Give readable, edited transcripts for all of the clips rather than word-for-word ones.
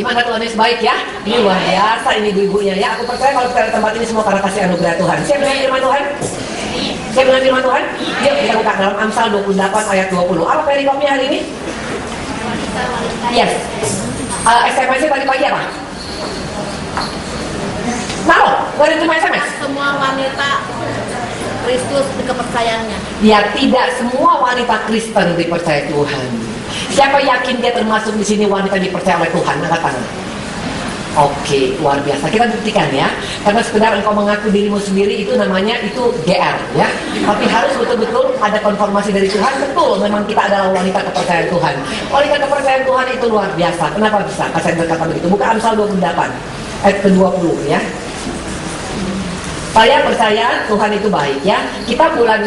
Gimana Tuhan Yesus baik ya? Ini luar biasa ini ibu-ibunya ya. Aku percaya kalau kita ada tempat ini semua karena kasih anugerah Tuhan. Siap dengan firman Tuhan? Siap dengan firman Tuhan? Yuk kita buka dalam Amsal 28 ayat 20. Apa perikopnya hari ini? Yes. SMS-nya tadi pagi apa? Taruh, gak ada terima SMS? Semua wanita Kristus kepercayaannya. Ya, tidak semua wanita Kristen dipercaya Tuhan. Siapa yakin dia termasuk di sini wanita dipercaya oleh Tuhan? Angkat tangan. Oke, luar biasa. Kita buktikan ya. Karena sekedar engkau mengaku dirimu sendiri itu namanya itu GR ya. Tapi harus betul-betul ada konfirmasi dari Tuhan. Betul, memang kita adalah wanita kepercayaan Tuhan. Wanita kepercayaan Tuhan itu luar biasa. Kenapa bisa? Saya berkata begitu. Buka Amsal 28 ayat ke-20 ya. Saya percaya Tuhan itu baik ya. Kita bulan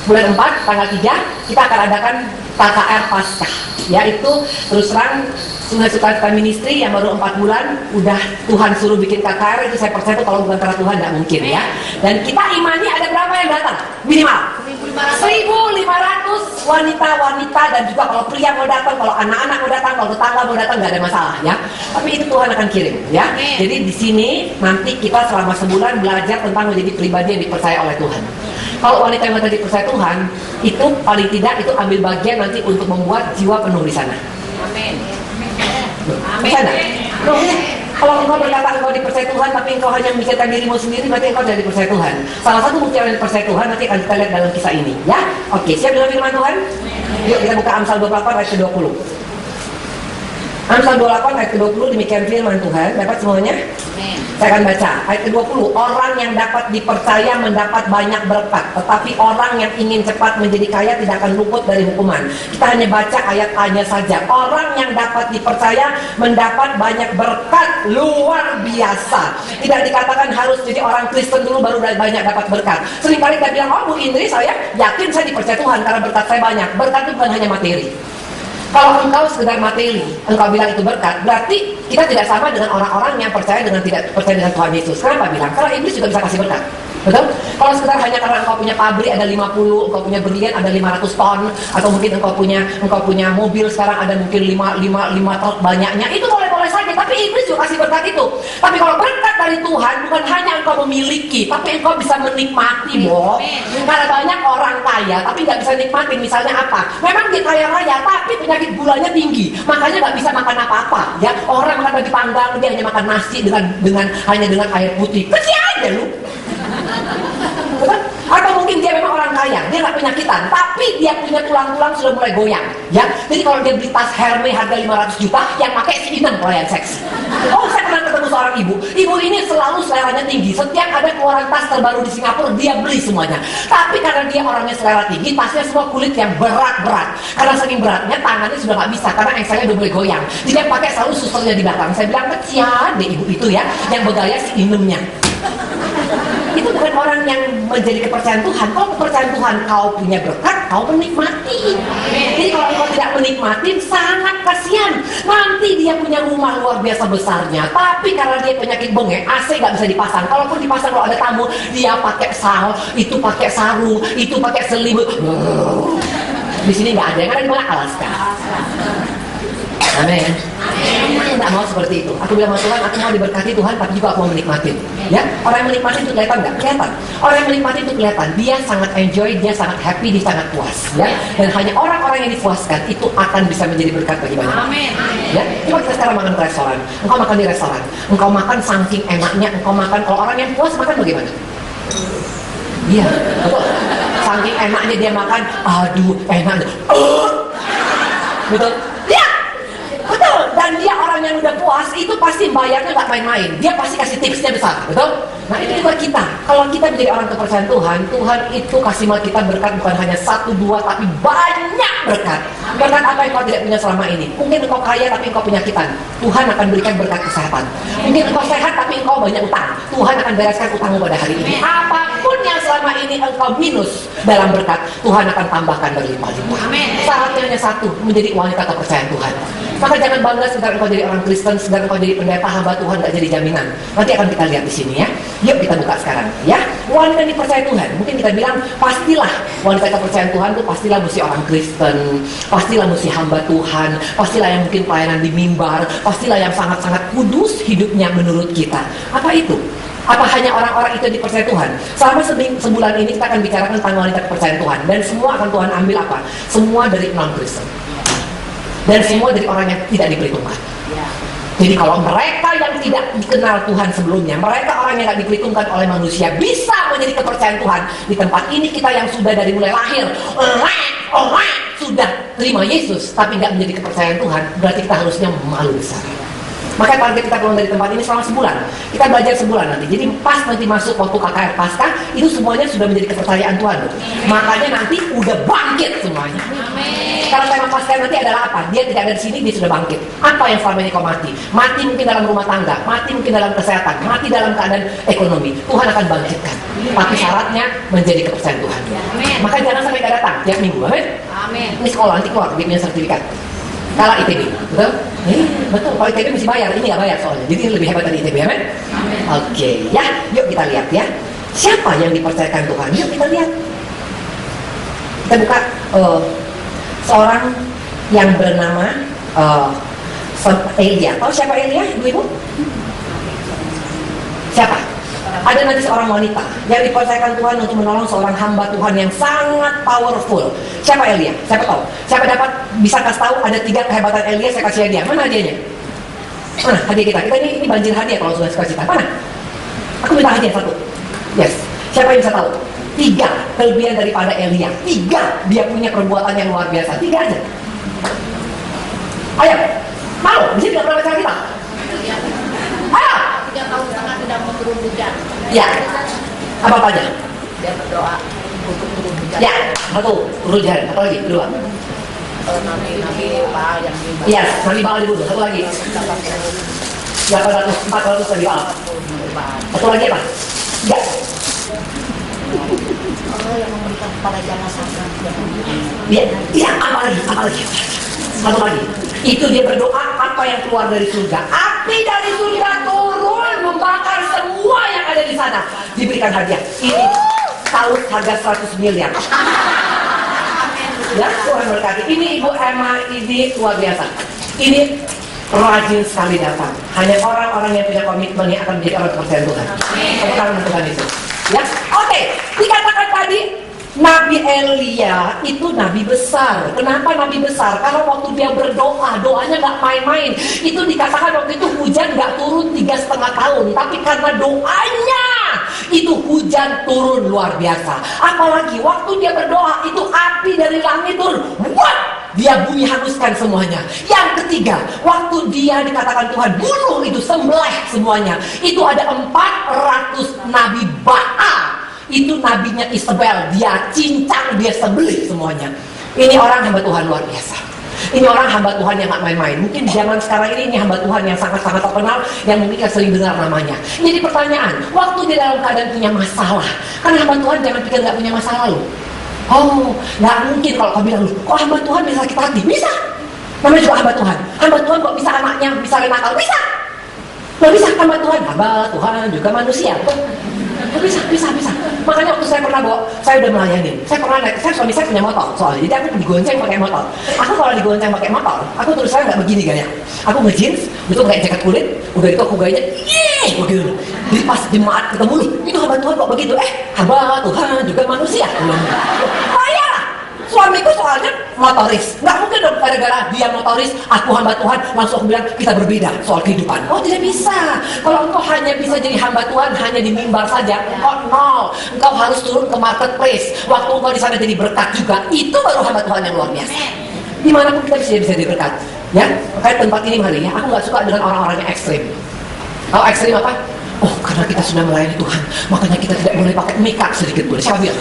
4 tanggal 3 kita akan adakan KKR Paskah. Yaitu terus terang Sungai Sukacita Ministry yang baru 4 bulan udah Tuhan suruh bikin KKR, itu saya percaya itu kalau bukan karena Tuhan tidak mungkin ya. Dan kita imani ada berapa yang datang? Minimal 1.500 wanita-wanita, dan juga kalau pria mau datang, kalau anak-anak mau datang, kalau tetangga mau datang, nggak ada masalah ya. Tapi itu Tuhan akan kirim ya. Jadi di sini nanti kita selama sebulan belajar tentang menjadi pribadi yang dipercaya oleh Tuhan. Kalau wanita yang dipercaya Tuhan itu paling tidak itu ambil bagian nanti untuk membuat jiwa penuh di sana. Amin. Kalau engkau berkata engkau dipercaya Tuhan tapi engkau hanya memikirkan dirimu sendiri, berarti engkau tidak dipercaya Tuhan. Salah satu bukti orang dipercaya Tuhan nanti akan kita lihat dalam kisah ini ya. Oke, siap dengan firman Tuhan? Yuk kita buka Amsal 28 ayat ke-20. Amsal 28 ayat ke-20, demikian firman Tuhan. Dapat semuanya? Saya akan baca ayat ke-20. Orang yang dapat dipercaya mendapat banyak berkat, tetapi orang yang ingin cepat menjadi kaya tidak akan luput dari hukuman. Kita hanya baca ayat A-nya saja. Orang yang dapat dipercaya mendapat banyak berkat, luar biasa. Tidak dikatakan harus jadi orang Kristen dulu baru banyak dapat berkat. Seringkali kita bilang, oh Bu Indri, saya yakin saya dipercaya Tuhan karena berkat saya banyak. Berkat itu bukan hanya materi. Kalau engkau sekedar materi, engkau bilang itu berkat, berarti kita tidak sama dengan orang-orang yang percaya dengan tidak percaya dengan Tuhan Yesus. Kenapa bilang? Karena iblis juga bisa kasih berkat. Betul? Kalau sekedar hanya karena engkau punya pabrik ada 50, engkau punya berlian ada 500 ton, atau mungkin engkau punya mobil sekarang ada mungkin 5 truk banyaknya, itu boleh-boleh saja, tapi iblis juga kasih berkat itu. Tapi kalau berkat dari Tuhan bukan hanya engkau memiliki, tapi engkau bisa menikmati, boh. Karena banyak orang kaya tapi nggak bisa nikmati. Misalnya apa? Memang dia kaya raya tapi penyakit gulanya tinggi, makanya nggak bisa makan apa-apa. Ya, orang makan bagi panggang, dia hanya makan nasi hanya dengan air putih. Kecil aja lu. Atau mungkin dia memang orang kaya, dia nggak penyakitan, tapi dia punya tulang-tulang sudah mulai goyang, ya. Jadi kalau dia beli tas Hermes harga 500 juta, yang pakai si Inem pelayan seks. Oh, saya pernah ketemu seorang ibu ini selalu seleranya tinggi. Setiap ada keluaran tas terbaru di Singapura, dia beli semuanya. Tapi karena dia orangnya selera tinggi, tasnya semua kulit yang berat-berat. Karena saking beratnya, tangannya sudah nggak bisa, karena engselnya udah mulai goyang. Jadi yang pakai selalu susternya di belakang. Saya bilang, kecian deh ibu itu ya, yang bergaya si Inemnya. Itu bukan orang yang menjadi kepercayaan Tuhan. Kalau kepercayaan Tuhan kau punya berkat, kau menikmati. Jadi kalau kau tidak menikmati, sangat kasihan. Nanti dia punya rumah luar biasa besarnya, tapi karena dia penyakit bengek, AC nggak bisa dipasang. Kalaupun dipasang kalau ada tamu, dia pakai sal, itu pakai sarung, itu pakai selimut. Di sini nggak ada. Yang ada di mana? Alaska. Amin. Aku tidak mau seperti itu. Aku bilang sama Tuhan, aku mau diberkati Tuhan, tapi juga aku mau menikmati. Ya, orang yang menikmati itu kelihatan nggak? Kelihatan. Orang yang menikmati itu kelihatan. Dia sangat enjoy, dia sangat happy, dia sangat puas. Ya, dan hanya orang-orang yang dipuaskan itu akan bisa menjadi berkat bagi banyak orang. Amin. Ya, coba kita sekarang makan ke restoran. Engkau makan di restoran, engkau makan saking enaknya, engkau makan. Kalau orang yang puas makan bagaimana? Iya, betul. Saking enaknya dia makan, aduh enaknya. Betul. Betul, dan dia orang yang udah puas itu pasti bayarnya nggak main-main. Dia pasti kasih tipsnya besar, betul? Nah itu juga kita. Kalau kita menjadi orang kepercayaan Tuhan, Tuhan itu kasih kita berkat bukan hanya 1, 2, tapi banyak berkat. Berkat apa yang kau tidak punya selama ini? Mungkin engkau kaya tapi engkau penyakitan, Tuhan akan berikan berkat kesehatan. Mungkin engkau sehat tapi engkau banyak utang, Tuhan akan bereskan utangmu pada hari ini. Apapun yang selama ini engkau minus dalam berkat, Tuhan akan tambahkan berlimpah-limpah. Syaratnya hanya satu, menjadi wanita kepercayaan Tuhan. Maka jangan bangga sekedar engkau jadi orang Kristen sedang kau jadi pendeta hamba Tuhan nggak jadi jaminan. Nanti akan kita lihat di sini ya. Yuk kita buka sekarang ya. Wanita yang dipercaya Tuhan, mungkin kita bilang pastilah wanita kepercayaan Tuhan tuh pastilah mesti orang Kristen, pastilah mesti hamba Tuhan, pastilah yang mungkin pelayanan di mimbar, pastilah yang sangat-sangat kudus hidupnya menurut kita. Apa itu? Apa hanya orang-orang itu dipercaya Tuhan? Selama sebulan ini kita akan bicarakan tentang wanita kepercayaan Tuhan. Dan semua akan Tuhan ambil apa? Semua dari non-Kristen. Dan semua dari orang yang tidak diperhitungkan. Jadi kalau mereka yang tidak dikenal Tuhan sebelumnya, mereka orang yang tidak diperhitungkan oleh manusia, bisa menjadi kepercayaan Tuhan. Di tempat ini kita yang sudah dari mulai lahir, sudah terima Yesus, tapi nggak menjadi kepercayaan Tuhan, berarti kita harusnya malu besar. Maka target kita pulang dari tempat ini selama sebulan. Kita belajar sebulan nanti. Jadi pas nanti masuk waktu KKR Paskah, itu semuanya sudah menjadi kepercayaan Tuhan. Makanya nanti udah bangkit semuanya. Kalau tema Paskah nanti adalah apa? Dia tidak ada di sini, dia sudah bangkit. Apa yang selama ini kau mati? Mati mungkin dalam rumah tangga, mati mungkin dalam kesehatan, mati dalam keadaan ekonomi. Tuhan akan bangkitkan. Tapi syaratnya menjadi kepercayaan Tuhan. Maka jangan sampai gak datang tiap minggu. Amin. Ini sekolah nanti keluar, dia punya sertifikat. Kalah ITB, betul? Betul, kalau ITB mesti bayar, ini nggak bayar soalnya. Jadi lebih hebat dari ITB, amin? Oke, ya, yuk kita lihat ya. Siapa yang dipercayakan Tuhan? Yuk kita lihat. Kita buka seorang yang bernama Elia. Tahu siapa Elia, ibu-ibu? Siapa? Ada nanti seorang wanita yang dipercayakan Tuhan untuk menolong seorang hamba Tuhan yang sangat powerful. Siapa Elia? Siapa tahu? Siapa dapat bisa kasih tahu ada 3 kehebatan Elia, saya kasih hadiah. Mana hadiahnya? Mana hadiah kita? Kita ini banjir hadiah kalau sudah suka cita. Mana? Aku minta hadiah 1. Yes. Siapa yang bisa tahu? 3 kelebihan daripada Elia. 3 dia punya perbuatan yang luar biasa. 3 aja. Ayo. Mau? Di sini nggak pernah baca kita. Ayo. 3 tahun setengah tidak mau turun hujan. Ya. Apa aja? Dia berdoa untuk turun hujan. Ya. 1 turun hujan. Apa lagi? 2. Nabi Baal yang dibunuh. Iya, Nabi Baal dibunuh. 1 lagi. 400 Nabi Baal. 1 lagi apa? 3. Allah yang memberikan kepada jangan sampai. Iya, iya, apa lagi? 1 lagi. Itu dia berdoa, apa yang keluar dari surga? Api dari surga turun membakar semua yang ada di sana. Diberikan hadiah. Ini saus harga 100 miliar. Ya, Tuhan berkati. Ini Ibu Emma, ini luar biasa. Ini rajin sekali datang. Hanya orang-orang yang punya komitmen yang akan menjadi orang kepercayaan Tuhan. Tepuk tangan untuk Tuhan itu. Ya, oke. Dikatakan tadi Nabi Elia itu nabi besar. Kenapa nabi besar? Karena waktu dia berdoa, doanya nggak main-main. Itu dikatakan waktu itu hujan nggak turun 3,5 tahun. Tapi karena doanya, itu hujan turun luar biasa. Apalagi waktu dia berdoa, itu api dari langit turun. What? Dia bumi hanguskan semuanya. Yang ketiga, waktu dia dikatakan Tuhan bunuh itu, sembelih semuanya. Itu ada 400 nabi Baal. Itu nabinya Isabel, dia cincang, dia sembelih semuanya. Ini orang hamba Tuhan luar biasa. Ini orang hamba Tuhan yang gak main-main. Mungkin di zaman sekarang ini hamba Tuhan yang sangat-sangat terkenal, yang mungkin kita sering dengar namanya. Jadi pertanyaan, waktu dia dalam keadaan punya masalah, kan hamba Tuhan jangan pikir gak punya masalah loh. Oh, gak mungkin kalau kau bilang, kok hamba Tuhan bisa sakit hati? Bisa. Namanya juga hamba Tuhan. Hamba Tuhan kok bisa anaknya bisa nakal? Bisa. Gak bisa hamba Tuhan. Hamba Tuhan juga manusia. Bisa. Makanya waktu saya pernah bawa, saya udah melayani. Saya pernah naik, suami saya punya motor soalnya. Jadi aku digonceng pakai motor. Aku kalau digonceng pakai motor, aku terus saya nggak begini gaya. Aku nge-jeans, itu pakai jaket kulit, udah itu aku gayanya, begitu. Jadi pas jemaat ketemu nih, itu hamba Tuhan kok begitu. Hamba Tuhan juga manusia. Saya suamiku soalnya motoris. Nggak mungkin dong gara-gara dia motoris, aku hamba Tuhan, langsung aku bilang kita berbeda soal kehidupan. Oh, tidak bisa. Kalau engkau hanya bisa jadi hamba Tuhan hanya di mimbar saja, no. Engkau harus turun ke marketplace. Waktu engkau di sana jadi berkat juga, itu baru hamba Tuhan yang luar biasa. Dimanapun kita bisa jadi berkat. Ya, makanya tempat ini hari ya, aku nggak suka dengan orang-orang yang ekstrim. Kalau ekstrim apa? Oh, karena kita sudah melayani Tuhan, makanya kita tidak boleh pakai makeup sedikit pun. Siapa bilang?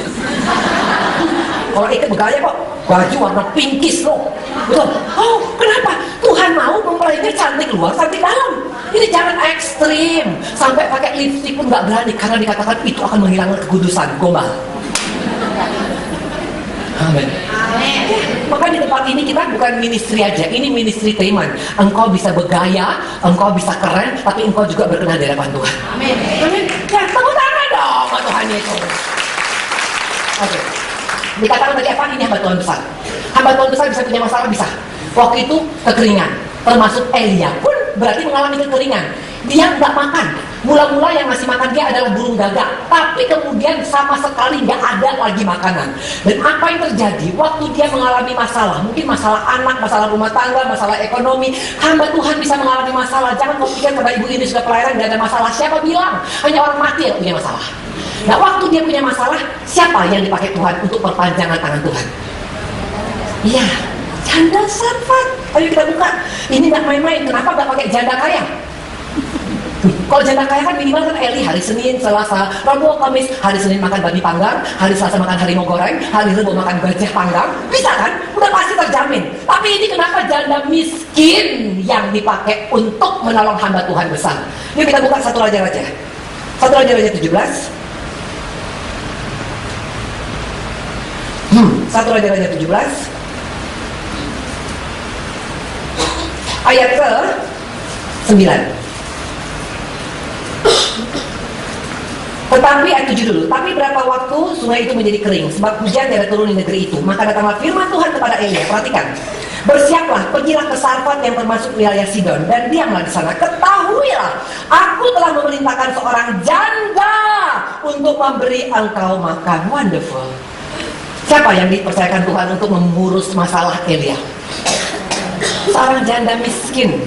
Kalau ikat bergaya kok, baju warna pinkis loh. Betul. Oh, kenapa? Tuhan mau mempelainya cantik luar, cantik dalam. Ini jangan ekstrim. Sampai pakai lipstik pun nggak berani, karena dikatakan itu akan menghilangkan kekudusan. Gombal. Amin. Amin. Maka di tempat ini kita bukan ministry aja, ini ministry teman. Engkau bisa bergaya, engkau bisa keren, tapi engkau juga berkenan di hadapan Tuhan. Amin. Amin. Ya, tepuk tangan dong buat Tuhan Yesus. Oke. Dikatakan tadi apa? Ini hamba Tuhan besar. Hamba Tuhan besar bisa punya masalah, bisa. Waktu itu kekeringan, termasuk Elia pun berarti mengalami kekeringan. Dia nggak makan. Mula-mula yang ngasih makan dia adalah burung gagak, tapi kemudian sama sekali nggak ada lagi makanan. Dan apa yang terjadi? Waktu dia mengalami masalah, mungkin masalah anak, masalah rumah tangga, masalah ekonomi, hamba Tuhan bisa mengalami masalah. Jangan kau pikir karena ibu ini sudah pelayanan nggak ada masalah. Siapa bilang? Hanya orang mati yang punya masalah. Nah, waktu dia punya masalah, siapa yang dipakai Tuhan untuk perpanjangan tangan Tuhan? Iya, janda sarfat. Ayo kita buka. Ini nggak main-main. Kenapa nggak pakai janda kaya? Kalau janda kaya kan minimal kan Eli hari Senin, Selasa, Rabu, Kamis. Hari Senin makan babi panggang, hari Selasa makan harimau goreng, hari Rabu makan gajah panggang. Bisa kan? Udah pasti terjamin. Tapi ini kenapa janda miskin yang dipakai untuk menolong hamba Tuhan besar? Yuk kita buka satu raja-raja. Satu raja-raja 17. Satu raja-raja 17. Ayat ke 9. Tetapi ayat 7 dulu. Tapi berapa waktu sungai itu menjadi kering, sebab hujan tidak turun di negeri itu. Maka datanglah firman Tuhan kepada Elia. Perhatikan. Bersiaplah, pergilah ke Sarfat yang termasuk wilayah Sidon, dan diamlah di sana. Ketahuilah, aku telah memerintahkan seorang janda untuk memberi engkau makan. Wonderful. Siapa yang dipercayakan Tuhan untuk mengurus masalah Elia? Seorang janda miskin.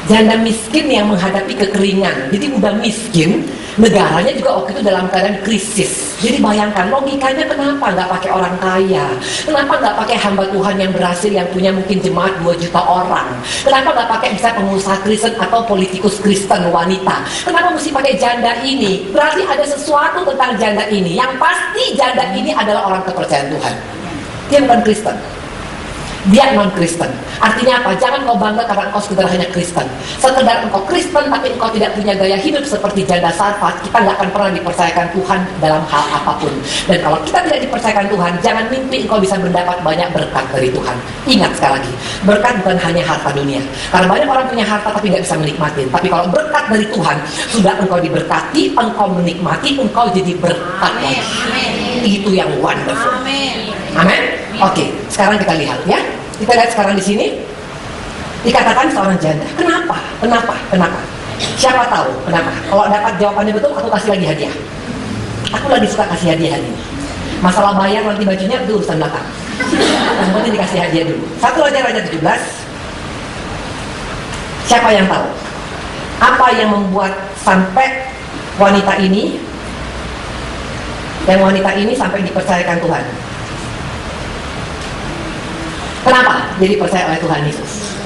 Janda miskin yang menghadapi kekeringan. Jadi udah miskin, negaranya juga waktu itu dalam keadaan krisis. Jadi bayangkan logikanya, kenapa nggak pakai orang kaya? Kenapa nggak pakai hamba Tuhan yang berhasil, yang punya mungkin jemaat 2 juta orang? Kenapa nggak pakai bisa pengusaha Kristen atau politikus Kristen wanita? Kenapa mesti pakai janda ini? Berarti ada sesuatu tentang janda ini. Yang pasti janda ini adalah orang kepercayaan Tuhan. Dia bukan Kristen. Dia non-Kristen. Artinya apa? Jangan kau bangga karena engkau sekedar hanya Kristen. Sekedar engkau Kristen tapi engkau tidak punya gaya hidup seperti janda Sarfat, kita nggak akan pernah dipercayakan Tuhan dalam hal apapun. Dan kalau kita tidak dipercayakan Tuhan, jangan mimpi engkau bisa mendapat banyak berkat dari Tuhan. Ingat sekali lagi, berkat bukan hanya harta dunia. Karena banyak orang punya harta tapi nggak bisa menikmati. Tapi kalau berkat dari Tuhan, sudah engkau diberkati, engkau menikmati, engkau jadi berkat. Amin. Itu yang wonderful. Amin. Amin. Oke, sekarang kita lihat ya. Kita lihat sekarang di sini dikatakan seorang janda. Kenapa? Kenapa? Kenapa? Siapa tahu kenapa? Kalau dapat jawabannya betul, aku kasih lagi hadiah. Aku lagi suka kasih hadiah hari ini. Masalah bayar nanti bajunya itu urusan belakang. Yang penting dikasih hadiah dulu. Satu Raja 17. Siapa yang tahu? Apa yang membuat sampai wanita ini, sampai dipercayakan Tuhan? Kenapa jadi percaya oleh Tuhan Yesus?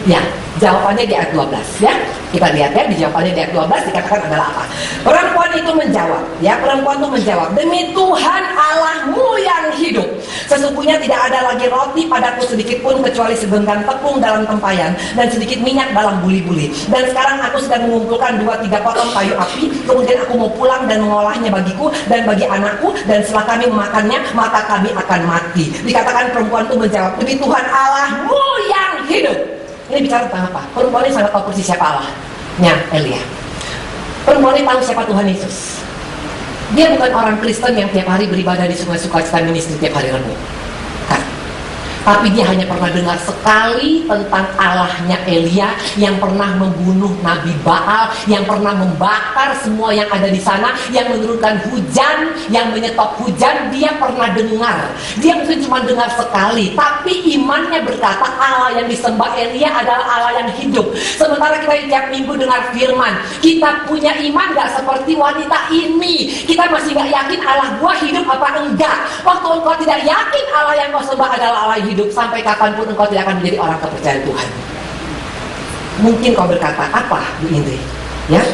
Ya, jawabannya di ayat 12 ya. Kita lihat ya, di jawabannya di ayat 12 dikatakan adalah apa? Perempuan itu menjawab, ya, perempuan itu menjawab, demi Tuhan Allahmu yang hidup, sesungguhnya tidak ada lagi roti padaku sedikit pun kecuali segenggam tepung dalam tempayan dan sedikit minyak dalam buli-buli. Dan sekarang aku sedang mengumpulkan 2-3 potong kayu api, kemudian aku mau pulang dan mengolahnya bagiku dan bagi anakku, dan setelah kami memakannya maka kami akan mati. Dikatakan perempuan itu menjawab, demi Tuhan Allahmu yang hidup. Ini bicara tentang apa? Perempuan ini sangat tahu persis siapa Allahnya Elia. Perempuan ini tahu siapa Tuhan Yesus. Dia bukan orang Kristen yang tiap hari beribadah di Sungai Sukacita Ministry tiap hari Rabu. Kan? Tapi dia hanya pernah dengar sekali tentang Allahnya Elia yang pernah membunuh Nabi Baal, yang pernah membakar semua yang ada di sana, yang menurunkan hujan, yang menyetop hujan. Dia pernah dengar. Dia mungkin cuma dengar sekali, tapi imannya berkata Allah yang disembah Elia adalah Allah yang hidup. Sementara kita tiap minggu dengar firman, kita punya iman gak seperti wanita ini? Kita masih gak yakin Allah gua hidup apa enggak? Waktu engkau tidak yakin Allah yang kau sembah adalah Allah yang hidup, sampai kapanpun engkau tidak akan menjadi orang kepercayaan Tuhan. Mungkin kau berkata, apa Bu Indri? Ya,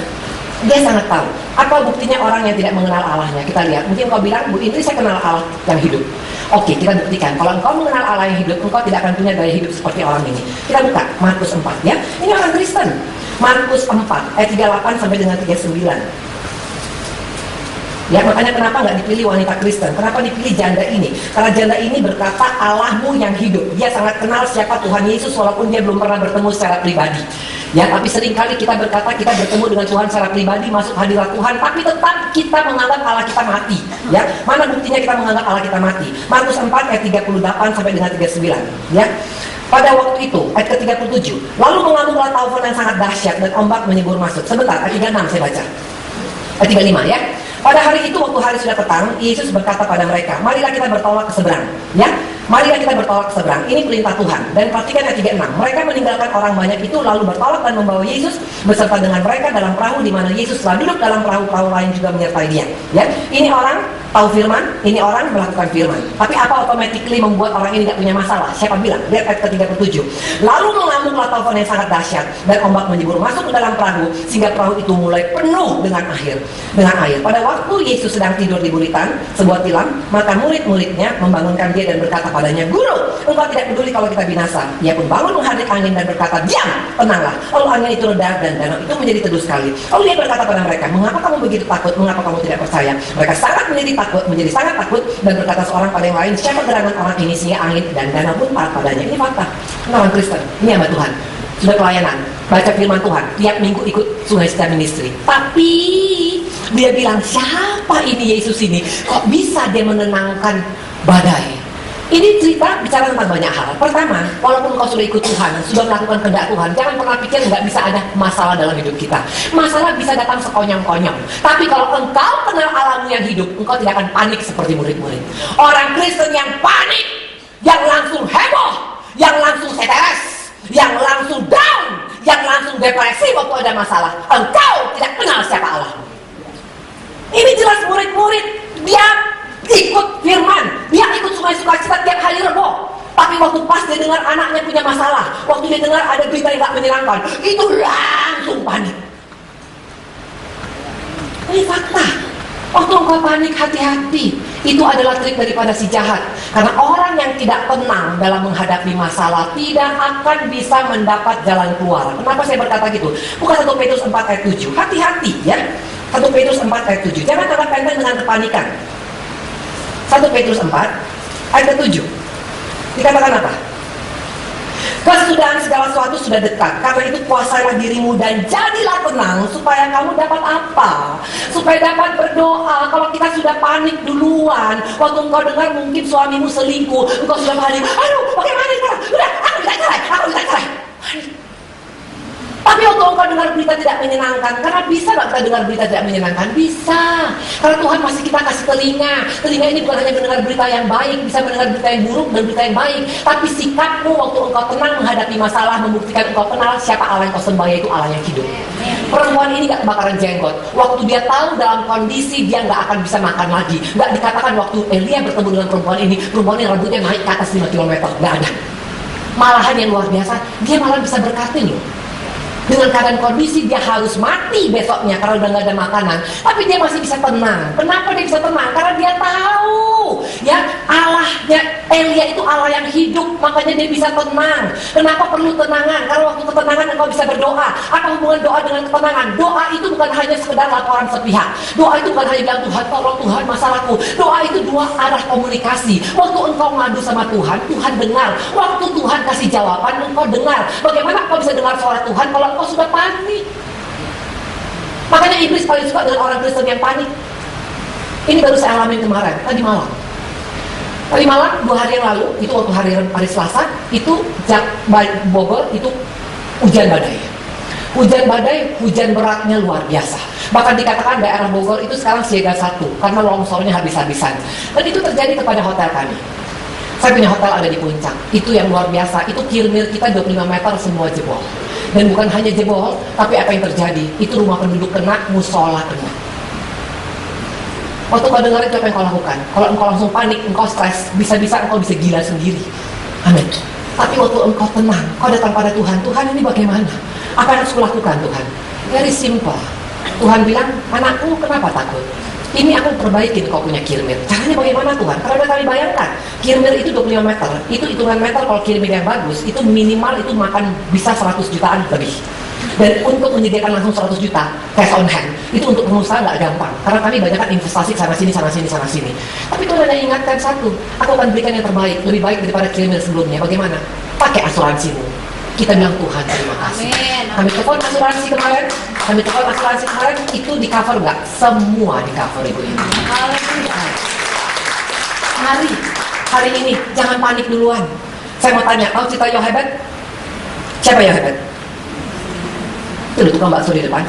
dia sangat tahu. Apa buktinya orang yang tidak mengenal Allahnya? Kita lihat. Mungkin kau bilang, Bu Indri saya kenal Allah yang hidup. Oke, kita buktikan. Kalau engkau mengenal Allah yang hidup, engkau tidak akan punya gaya hidup seperti orang ini. Kita buka Markus 4 ya. Ini orang Kristen. Markus 4 ayat 38 sampai dengan 39. Ya, makanya kenapa nggak dipilih wanita Kristen? Kenapa dipilih janda ini? Karena janda ini berkata Allahmu yang hidup. Dia sangat kenal siapa Tuhan Yesus walaupun dia belum pernah bertemu secara pribadi. Ya, tapi seringkali kita berkata kita bertemu dengan Tuhan secara pribadi, masuk hadirat Tuhan, tapi tetap kita menganggap Allah kita mati. Ya, mana buktinya kita menganggap Allah kita mati? Markus 4 ayat 38 sampai dengan 39. Ya. Pada waktu itu, ayat ke-37, lalu mengamuklah taufan yang sangat dahsyat dan ombak menyebur masuk. Sebentar, ayat 36 saya baca. Ayat 35 ya. Pada hari itu waktu hari sudah petang, Yesus berkata pada mereka, marilah kita bertolak ke seberang. Ya, marilah kita bertolak ke seberang. Ini perintah Tuhan. Dan perhatikan ayat 36. Mereka meninggalkan orang banyak itu lalu bertolak dan membawa Yesus beserta dengan mereka dalam perahu di mana Yesus telah duduk dalam perahu-perahu lain juga menyertai dia. Ya, ini orang tahu firman, ini orang melakukan firman. Tapi apa automatically membuat orang ini tidak punya masalah? Siapa bilang? Lihat ayat ke-37. Lalu mengamuklah taufan yang sangat dahsyat dan ombak menyebur masuk ke dalam perahu sehingga perahu itu mulai penuh dengan air. Pada waktu Yesus sedang tidur di buritan sebuah tilam, maka murid-muridnya membangunkan dia dan berkata padanya, Guru, engkau tidak peduli kalau kita binasa. Ia pun bangun menghadap angin dan berkata, diam, tenanglah. Lalu angin itu reda dan danau itu menjadi teduh sekali. Lalu dia berkata pada mereka, mengapa kamu begitu takut? Mengapa kamu tidak percaya? Mereka menjadi sangat takut dan berkata seorang pada yang lain, siapa gerangan orang ini sehingga angin dan danau pun taat padanya. Ini fakta. Orang Kristen, ini hamba Tuhan. Sudah pelayanan, baca firman Tuhan, tiap minggu ikut Sungai Setia Ministry. Tapi dia bilang, siapa ini Yesus ini? Kok bisa dia menenangkan badai? Ini cerita bicara tentang banyak hal. Pertama, walaupun kau sudah ikut Tuhan, sudah melakukan kehendak Tuhan, jangan pernah pikir nggak bisa ada masalah dalam hidup kita. Masalah bisa datang sekonyong-konyong. Tapi kalau engkau kenal Allahmu yang hidup, engkau tidak akan panik seperti murid-murid. Orang Kristen yang panik, yang langsung heboh, yang langsung stres, yang langsung down, yang langsung depresi waktu ada masalah, engkau tidak kenal siapa Allah. Ini jelas murid-murid, dia ikut firman, dia ikut Sungai Sukacita tiap hari Rebo. Tapi waktu pas dia dengar anaknya punya masalah, waktu dia dengar ada berita yang gak menyenangkan, itu langsung panik. Ini fakta. Waktu engkau panik, hati-hati. Itu adalah trik daripada si jahat. Karena orang yang tidak tenang dalam menghadapi masalah tidak akan bisa mendapat jalan keluar. Kenapa saya berkata gitu? Bukan 1 Petrus 4 ayat 7. Hati-hati ya. 1 Petrus 4 ayat 7. Jangan terpendek dengan kepanikan. 1 Petrus 4 ayat 7. Dikatakan apa? Kesudahan segala sesuatu sudah dekat. Karena itu kuasailah dirimu dan jadilah tenang. Supaya kamu dapat apa? Supaya dapat berdoa. Kalau kita sudah panik duluan, waktu engkau dengar mungkin suamimu selingkuh, engkau sudah panik, aduh bagaimana ini? Udah, aku tidak cerai. Panik. Tapi waktu engkau dengar berita tidak menyenangkan, karena bisa gak kita dengar berita tidak menyenangkan? Bisa. Karena Tuhan masih kita kasih telinga. Telinga ini bukan hanya mendengar berita yang baik, bisa mendengar berita yang buruk dan berita yang baik. Tapi sikapmu waktu engkau tenang menghadapi masalah, membuktikan engkau kenal siapa Allah yang kau sembah, yaitu Allah yang hidup. Perempuan ini gak kebakaran jenggot. Waktu dia tahu dalam kondisi dia gak akan bisa makan lagi. Gak dikatakan waktu Elia bertemu dengan perempuan ini rambutnya naik ke atas 5 km. Gak ada. Malahan yang luar biasa, dia malah bisa berkati loh. Dengan keadaan kondisi dia harus mati besoknya karena udah gak ada makanan, tapi dia masih bisa tenang. Kenapa dia bisa tenang? Karena dia tahu ya Allahnya Elia itu Allah yang hidup, makanya dia bisa tenang. Kenapa perlu tenangan? Karena waktu ketenangan engkau bisa berdoa. Apa hubungan doa dengan ketenangan? Doa itu bukan hanya sekedar laporan sepihak. Doa itu bukan hanya bilang Tuhan tolong, Tuhan masalahku. Doa itu dua arah komunikasi. Waktu engkau ngadu sama Tuhan, Tuhan dengar. Waktu Tuhan kasih jawaban, engkau dengar. Bagaimana engkau bisa dengar suara Tuhan kalau engkau sudah panik? Makanya iblis paling suka dengan orang Kristen yang panik. Ini baru saya alami kemarin, tadi malam, 2 hari yang lalu, itu waktu hari Selasa, itu Bogor, itu hujan badai. Hujan beratnya luar biasa. Bahkan dikatakan daerah Bogor itu sekarang siaga 1, karena longsornya habis-habisan. Dan itu terjadi kepada hotel kami. Saya punya hotel ada di puncak, itu yang luar biasa. Itu kirmir kita 25 meter semua jebol. Dan bukan hanya jebol, tapi apa yang terjadi? Itu rumah penduduk kena, musola kena. Waktu kau dengar itu apa yang kau lakukan? Kalau engkau langsung panik, engkau stres, bisa-bisa engkau bisa gila sendiri. Amin. Tapi waktu engkau tenang, kau datang pada Tuhan, Tuhan ini bagaimana? Apa yang harus kulakukan Tuhan? Very simple. Tuhan bilang, anakku kenapa takut? Ini aku perbaikin kau punya kirmir. Caranya bagaimana Tuhan? Kalau udah kali bayangkan, kirmir itu 25 meter. Itu hitungan meter kalau kirmir yang bagus, itu minimal itu makan bisa 100 jutaan lebih. Dan untuk menyediakan langsung 100 juta cash on hand, itu untuk pengusaha nggak gampang. Karena kami banyak kan investasi sana sini, sana sini, sana sini. Tapi Tuhan hanya ingatkan satu, aku akan berikan yang terbaik, lebih baik daripada kriminal sebelumnya. Bagaimana? Pakai asuransimu. Kita bilang Tuhan terima kasih. Amin. Kami telepon asuransi kemarin, itu di cover nggak? Semua di cover ibu-ibu. Hari ini jangan panik duluan. Saya mau tanya, tahu cerita Yohebed? Siapa Yohebed? Itu tukang bakso di depan.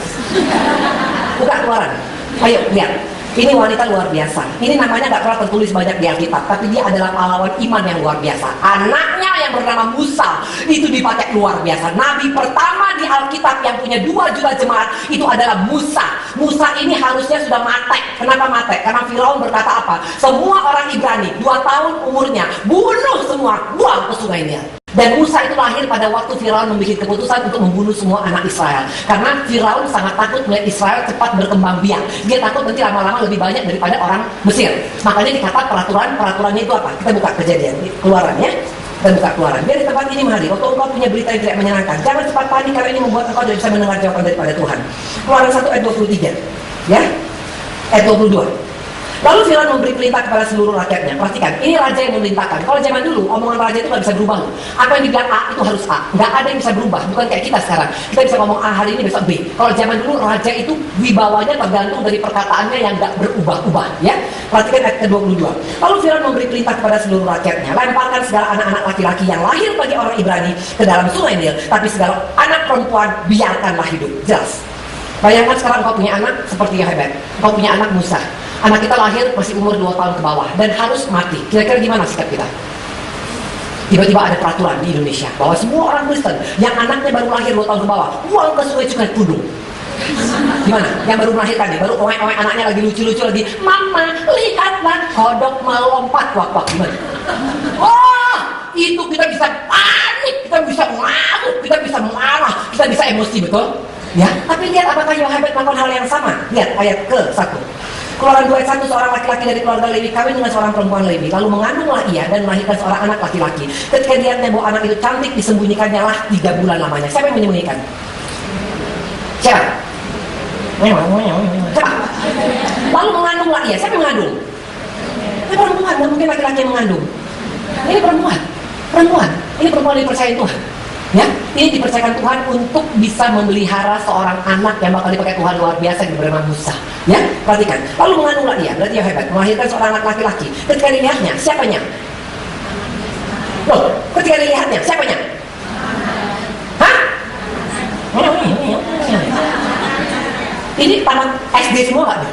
Buka keluaran. Ayo lihat. Ini wanita luar biasa. Ini namanya gak pernah tertulis banyak di Alkitab, tapi dia adalah pahlawan iman yang luar biasa. Anaknya yang bernama Musa itu dipakai luar biasa. Nabi pertama di Alkitab yang punya 2 juta jemaat itu adalah Musa. Musa ini harusnya sudah mati. Kenapa mati? Karena Firaun berkata apa? Semua orang Ibrani 2 tahun umurnya bunuh semua, buang ke sungai Nil. Dan Musa itu lahir pada waktu Firaun membuat keputusan untuk membunuh semua anak Israel. Karena Firaun sangat takut melihat Israel cepat berkembang biak. Dia takut nanti lama-lama lebih banyak daripada orang Mesir. Makanya dikata peraturannya itu apa? Kita buka Kejadian, Keluaran ya. Kita buka Keluaran. Dia di tempat ini mari. Waktu engkau punya berita yang tidak menyenangkan, jangan cepat panik karena ini membuat engkau tidak bisa mendengar jawaban daripada Tuhan. Keluaran 1 ayat 23. Ya. Ayat 22. Lalu Firaun memberi perintah kepada seluruh rakyatnya. Perhatikan, ini raja yang memerintahkan. Kalau zaman dulu, omongan raja itu nggak bisa berubah loh. Apa yang dibilang A, itu harus A. Nggak ada yang bisa berubah. Bukan kayak kita sekarang. Kita bisa ngomong A hari ini, besok B. Kalau zaman dulu, raja itu wibawanya tergantung dari perkataannya yang nggak berubah-ubah. Ya, perhatikan ayat ke-22. Lalu Firaun memberi perintah kepada seluruh rakyatnya. Lemparkan segala anak-anak laki-laki yang lahir bagi orang Ibrani ke dalam sungai Nil. Tapi segala anak perempuan biarkanlah hidup. Jelas. Bayangkan sekarang kau punya anak seperti Yohebed. Kau punya anak Musa. Anak kita lahir masih umur 2 tahun ke bawah dan harus mati. Kira-kira gimana sikap kita? Tiba-tiba ada peraturan di Indonesia bahwa semua orang Kristen yang anaknya baru lahir 2 tahun ke bawah, buang ke sungai Kudung. Gimana? Yang baru melahirkan nih, baru oek-oek anaknya lagi lucu-lucu lagi. Mama, lihatlah kodok melompat. Wak-wak gimana? Oh, itu kita bisa panik, kita bisa ngamuk, kita bisa marah, kita bisa emosi, betul? Ya, tapi lihat apakah Yohebed melakukan hal yang sama? Lihat ayat ke-1. Keluaran 2 ayat 1, seorang laki-laki dari keluarga Lewi kawin dengan seorang perempuan Lewi, lalu mengandunglah ia dan melahirkan seorang anak laki-laki. Ketika dilihatnya bahwa anak itu cantik, disembunyikannya lah 3 bulan lamanya. Siapa yang menyembunyikan? Siapa? Siapa? Lalu mengandunglah ia. Siapa yang mengandung? Ini perempuan, nggak mungkin laki-laki yang mengandung. Ini perempuan. Ini perempuan yang dipercaya Tuhan. Ya, ini dipercayakan Tuhan untuk bisa memelihara seorang anak yang bakal dipakai Tuhan luar biasa yang bernama Musa. Ya, perhatikan. Lalu mengandunglah dia, berarti Yohebed melahirkan seorang anak laki-laki. Ketika dilihatnya, siapanya? Loh, ketika dilihatnya, siapanya? Hah? Ini tamat SD semua nggak?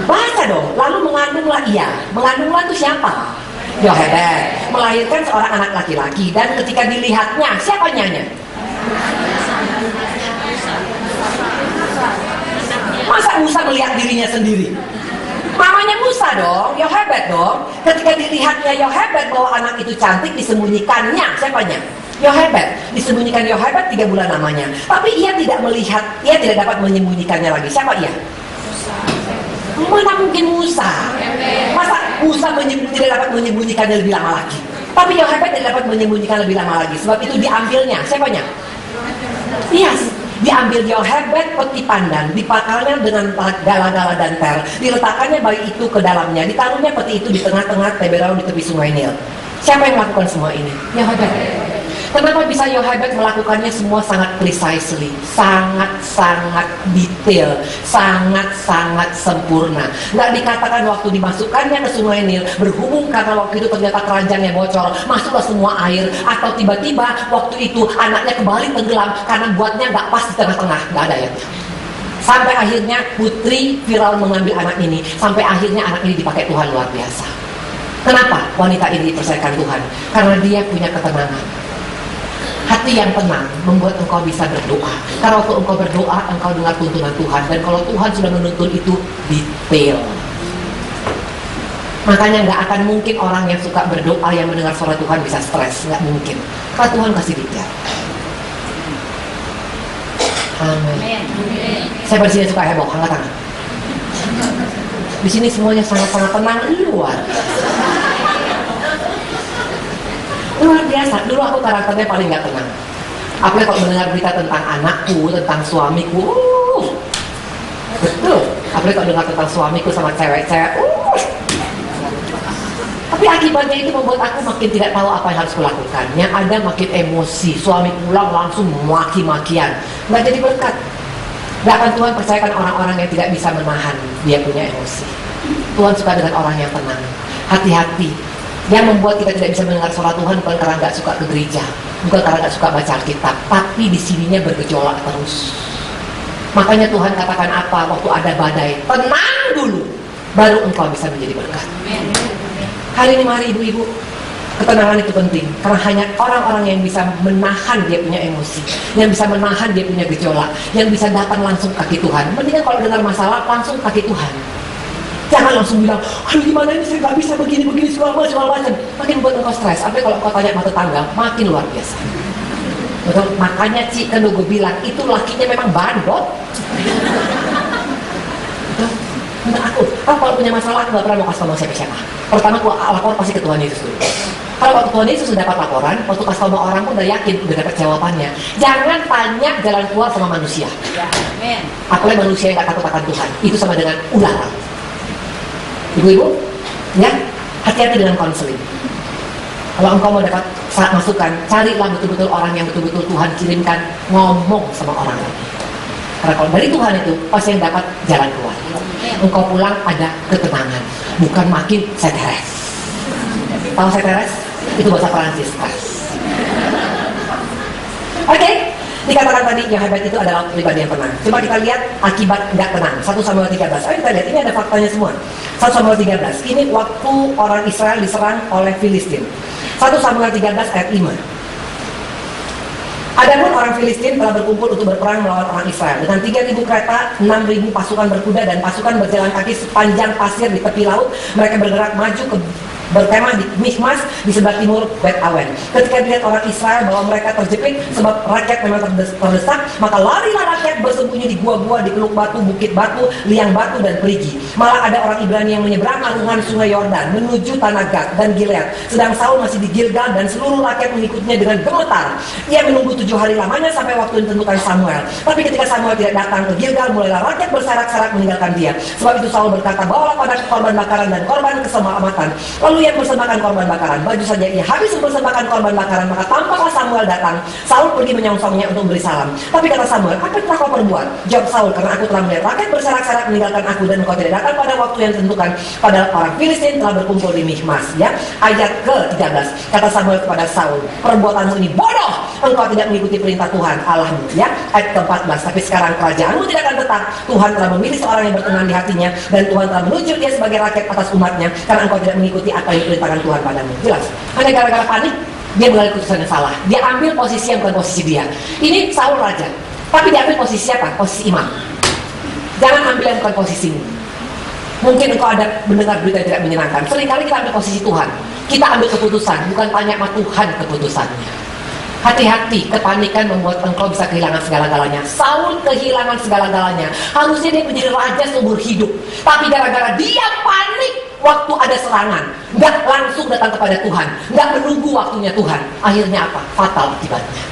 Baca dong. Lalu mengandunglah ia. Mengandunglah itu siapa? Yohebed melahirkan seorang anak laki-laki dan ketika dilihatnya siapanya? Masa Musa melihat dirinya sendiri? Mamanya Musa dong, Yohebed dong. Ketika dilihatnya Yohebed bahwa anak itu cantik, disembunyikannya siapanya? Yohebed. Disembunyikan Yohebed 3 bulan lamanya. Tapi ia tidak melihat, ia tidak dapat menyembunyikannya lagi. Siapa ia? Mana mungkin Musa? Masa Musa tidak dapat menyembunyikannya lebih lama lagi? Tapi Yohebed tidak dapat menyembunyikan lebih lama lagi. Sebab itu diambilnya. Siapanya? Yes. Diambil Yohebed peti pandan, dipakarnya dengan gala-gala dan per, diletakkannya bayi itu ke dalamnya, ditaruhnya peti itu di tengah-tengah teberau di tepi sungai Nil. Siapa yang melakukan semua ini? Yohebed. Kenapa bisa Yohebed melakukannya semua sangat precisely, sangat-sangat detail, sangat-sangat sempurna. Nggak dikatakan waktu dimasukkannya ke sungai Nil, berhubung karena waktu itu ternyata keranjangnya bocor, masuklah semua air, atau tiba-tiba waktu itu anaknya kembali tenggelam karena buatnya nggak pas di tengah-tengah, nggak ada ya. Sampai akhirnya putri Firaun mengambil anak ini, sampai akhirnya anak ini dipakai Tuhan luar biasa. Kenapa wanita ini dipercayakan Tuhan? Karena dia punya ketenangan. Hati yang tenang membuat engkau bisa berdoa. Karena waktu engkau berdoa, engkau dengar tuntunan Tuhan. Dan kalau Tuhan sudah menuntun itu detail. Makanya nggak akan mungkin orang yang suka berdoa, yang mendengar suara Tuhan bisa stres. Nggak mungkin. Karena Tuhan kasih detail. Amin. Saya di sini suka heboh, angkat tangan. Di sini semuanya sangat-sangat tenang, luar biasa. Dulu aku karakternya paling gak tenang. Apalagi kalau mendengar berita tentang anakku, tentang suamiku, betul. Apalagi kalau dengar tentang suamiku sama cewek-cewek, Tapi akibatnya itu membuat aku makin tidak tahu apa yang harus kulakukan. Yang ada makin emosi. Suami pulang langsung maki-makian. Nggak jadi berkat. Gak akan Tuhan percayakan orang-orang yang tidak bisa menahan dia punya emosi. Tuhan suka dengan orang yang tenang. Hati-hati. Yang membuat kita tidak bisa mendengar suara Tuhan bukan karena nggak suka ke gereja, bukan karena nggak suka baca Alkitab, tapi di sininya bergejolak terus. Makanya Tuhan katakan apa waktu ada badai? Tenang dulu, baru engkau bisa menjadi berkat. Hari ini mari ibu-ibu, ketenangan itu penting. Karena hanya orang-orang yang bisa menahan dia punya emosi, yang bisa menahan dia punya gejolak, yang bisa datang langsung kaki Tuhan. Mendingan kalau dengar masalah, langsung kaki Tuhan. Jangan langsung bilang, aduh gimana ini saya gak bisa begini-begini segala macam. Makin buat engkau stres. Sampai kalau engkau tanya sama tetangga, makin luar biasa. Betul? Makanya Ci kan gue bilang, itu lakinya memang bandot. Betul? Menurut aku kalau punya masalah, aku gak pernah mau kasih tau siapa-siapa. Pertama aku lapor pasti ke Tuhan Yesus dulu. Kalau waktu Tuhan Yesus sudah dapat laporan, waktu kasih tau sama orang pun udah yakin, udah dapat jawabannya. Jangan tanya jalan keluar sama manusia. Apalagi manusia yang gak takut akan Tuhan. Itu sama dengan ular. Ibu-ibu, ya, hati-hati dengan konseling. Kalau engkau mau dapat masukan, carilah betul-betul orang yang betul-betul Tuhan kirimkan ngomong sama orang lain. Karena kalau dari Tuhan itu pasti yang dapat jalan keluar. Engkau pulang ada ketenangan, bukan makin stres. Tahu stres? Itu bahasa Prancis. Oke. Dikatakan tadi yang hebat itu adalah pribadi yang tenang. Coba kita lihat akibat nggak tenang. 1 Samuel 13. Ayo kita lihat, ini ada faktanya semua. 1 Samuel 13. Ini waktu orang Israel diserang oleh Filistin. 1 Samuel 13 ayat 5. Adapun orang Filistin telah berkumpul untuk berperang melawan orang Israel dengan 3.000 kereta, 6.000 pasukan berkuda dan pasukan berjalan kaki sepanjang pasir di tepi laut. Mereka bergerak maju ke berkemah di Michmas di sebelah timur Bet Awen. Ketika dilihat orang Israel bahwa mereka terjepit sebab rakyat memang terdesak, maka larilah rakyat bersembunyi di gua-gua, di keluk batu, bukit batu, liang batu dan perigi. Malah ada orang Ibrani yang menyeberang arungan sungai Yordan menuju tanah Gad dan Gilead. Sedang Saul masih di Gilgal dan seluruh rakyat mengikutinya dengan gemetar. Ia menunggu 7 hari lamanya sampai waktu yang ditentukan Samuel. Tapi ketika Samuel tidak datang ke Gilgal, mulailah rakyat berserak-serak meninggalkan dia. Sebab itu Saul berkata, bawalah pada korban bakaran dan korban keselamatan. Lalu ia mempersembahkan korban bakaran. Baju saja ia habis mempersembahkan korban bakaran, maka tampaklah Samuel datang. Saul pergi menyongsongnya untuk memberi salam. Tapi kata Samuel, apa yang telah kau perbuat? Jawab Saul, karena aku telah melihat rakyat berserak-serak meninggalkan aku dan engkau tidak datang pada waktu yang ditentukan. Padahal orang Filistin telah berkumpul di Michmas. Ya, ayat ke-13. Kata Samuel kepada Saul, perbuatanmu ini bodoh. Engkau tidak mengikuti perintah Tuhan Allahmu. Ya, ayat ke-14. Tapi sekarang kerajaanmu tidak akan tetap. Tuhan telah memilih seorang yang berkenan di hatinya dan Tuhan telah menunjuk dia sebagai rakyat atas umatnya karena engkau tidak mengikuti apa yang diperintahkan Tuhan padamu. Jelas. Hanya gara-gara panik dia mengambil keputusan yang salah. Dia ambil posisi yang bukan posisi dia. Ini Saul raja, tapi dia ambil posisi siapa? Posisi imam. Jangan ambil yang bukan posisimu. Mungkin engkau ada mendengar berita yang tidak menyenangkan. Seringkali kita ambil posisi Tuhan. Kita ambil keputusan, bukan tanya sama Tuhan keputusannya. Hati-hati, kepanikan membuat engkau bisa kehilangan segala-galanya. Saul kehilangan segala-galanya. Harusnya dia menjadi raja seumur hidup. Tapi gara-gara dia panik waktu ada serangan, nggak langsung datang kepada Tuhan, nggak menunggu waktunya Tuhan. Akhirnya apa? Fatal akibatnya.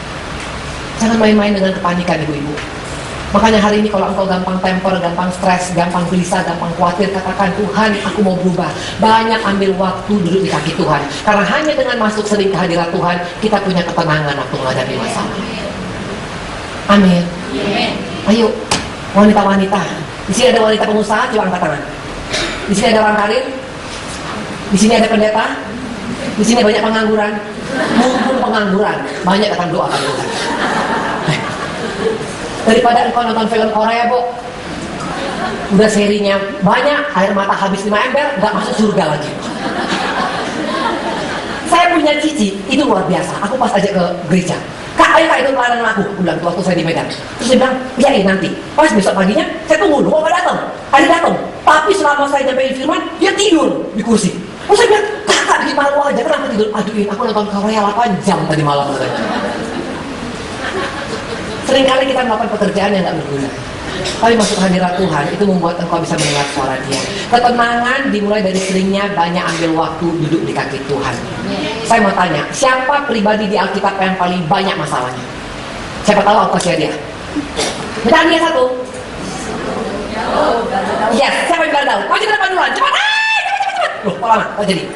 Jangan main-main dengan kepanikan ibu-ibu. Makanya hari ini kalau engkau gampang temper, gampang stres, gampang gelisah, gampang khawatir, katakan Tuhan, aku mau berubah. Banyak ambil waktu duduk di kaki Tuhan. Karena hanya dengan masuk sering ke hadirat Tuhan, kita punya ketenangan waktu menghadapi masalah. Amin. Ayo, wanita-wanita. Di sini ada wanita pengusaha, coba angkat tangan. Di sini ada orang karir. Di sini ada pendeta. Di sini banyak pengangguran. Mumpung pengangguran, banyak datang doa pada Tuhan. Daripada engkau nonton film Korea, Bu, udah serinya banyak, air mata habis 5 ember, gak masuk surga lagi. Saya punya cici, itu luar biasa. Aku pas ajak ke gereja, Kak, ayo Kak ikut pelayanan aku. Aku bilang, waktu saya di Medan. Terus dia bilang, iya nanti. Pas besok paginya, saya tunggu, lu kok gak datang? Ada datang. Tapi selama saya nyampein firman, dia tidur di kursi. Terus saya bilang, Kakak bikin malu aja, kenapa tidur? Aduh, aku nonton Korea 8 jam tadi malam. Seringkali kita melakukan pekerjaan yang tidak berguna. Tapi masuk hadirat Tuhan itu membuat engkau bisa mendengar suara Dia. Ketenangan dimulai dari seringnya banyak ambil waktu duduk di kaki Tuhan. Saya mau tanya, siapa pribadi di Alkitab yang paling banyak masalahnya? Siapa tahu aku kasih hadiah. Minta hadiah satu. Yes, siapa yang bilang Daud? Maju ke depan duluan, cepat! Cepat! Loh, kok lama? Kok jadi?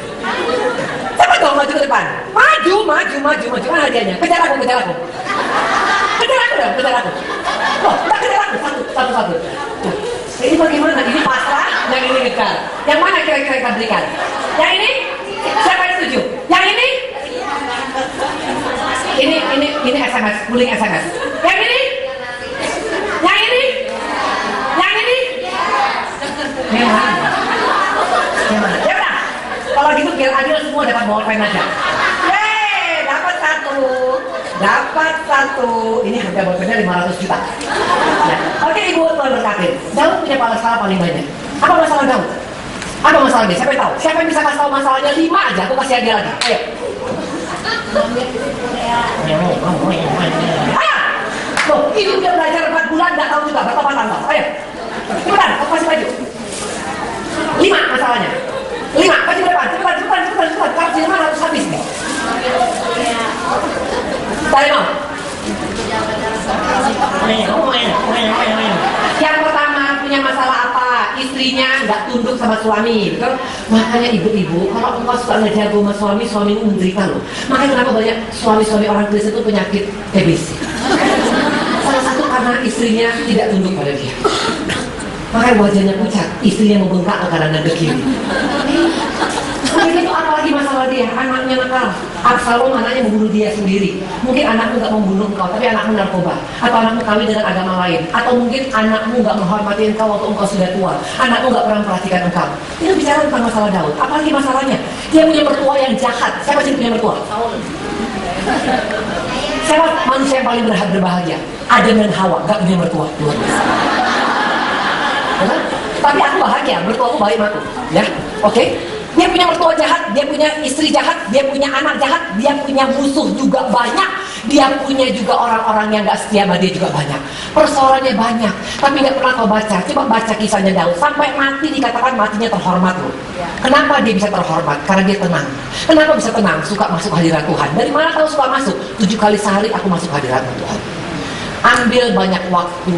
Cepat dong, maju ke depan. Maju. Mana hadiahnya? Kejar aku. Kejar aku dong, kejar aku. Loh, tak kejar aku, satu. Ini bagaimana? Ini pasrah, yang ini ngejar. Yang mana kira-kira kita berikan? Yang ini? Siapa yang setuju? Yang ini? Ini SMS, guling SMS. Yang ini? Yang ini? Yang ini? Yang mana? Ya udah. Kalau gitu biar adil semua dapat bawa pen aja. Yeay, dapat satu. Ini harga bolpennya 500 juta. Ya. Oke, Ibu, Tuhan berkati. Daud punya masalah paling banyak. Apa masalah Daud? Apa masalahnya? Siapa yang tahu? Siapa yang bisa kasih tahu masalahnya? 5 aja, aku kasih hadiah lagi. Ayo. Ayo. Loh, ini udah belajar 4 bulan, nggak tahu juga berapa tanggal. Ayo. Cepetan, aku kasih baju. 5 masalahnya. 5, baju depan. Cepetan. Kartu 5 harus habis nih. Saya mau. Yang pertama punya masalah apa? Istrinya nggak tunduk sama suami, betul? Makanya ibu-ibu, kalau engkau suka ngejago sama suami, suamimu menderita loh. Makanya kenapa banyak suami-suami orang Kristen itu penyakit TBC. Salah satu karena istrinya tidak tunduk pada dia. Makanya wajahnya pucat, istrinya membengkak ke kanan dan ke kiri. Mungkin itu apalagi masalah dia, anaknya nakal. Absalom anaknya membunuh dia sendiri. Mungkin anakmu gak membunuh engkau, tapi anakmu narkoba. Atau anakmu kawin dengan agama lain. Atau mungkin anakmu gak menghormati engkau waktu engkau sudah tua. Anakmu gak pernah memperhatikan engkau. Itu bicara tentang masalah Daud. Apalagi masalahnya, dia punya mertua yang jahat. Siapa sih punya mertua? Siapa manusia yang paling berbahagia? Adam dan Hawa, gak punya mertua. Tapi aku bahagia, mertuaku baik aku. Ya, oke? Dia punya mertua jahat, dia punya istri jahat, dia punya anak jahat, dia punya musuh juga banyak, dia punya juga orang-orang yang gak setia sama dia juga banyak. Persoalannya banyak, tapi gak pernah kau baca. Coba baca kisahnya Daud, sampai mati dikatakan matinya terhormat loh. Kenapa dia bisa terhormat? Karena dia tenang. Kenapa bisa tenang? Suka masuk hadirat Tuhan. Dari mana tahu suka masuk? 7 kali sehari aku masuk hadirat Tuhan. Ambil banyak waktu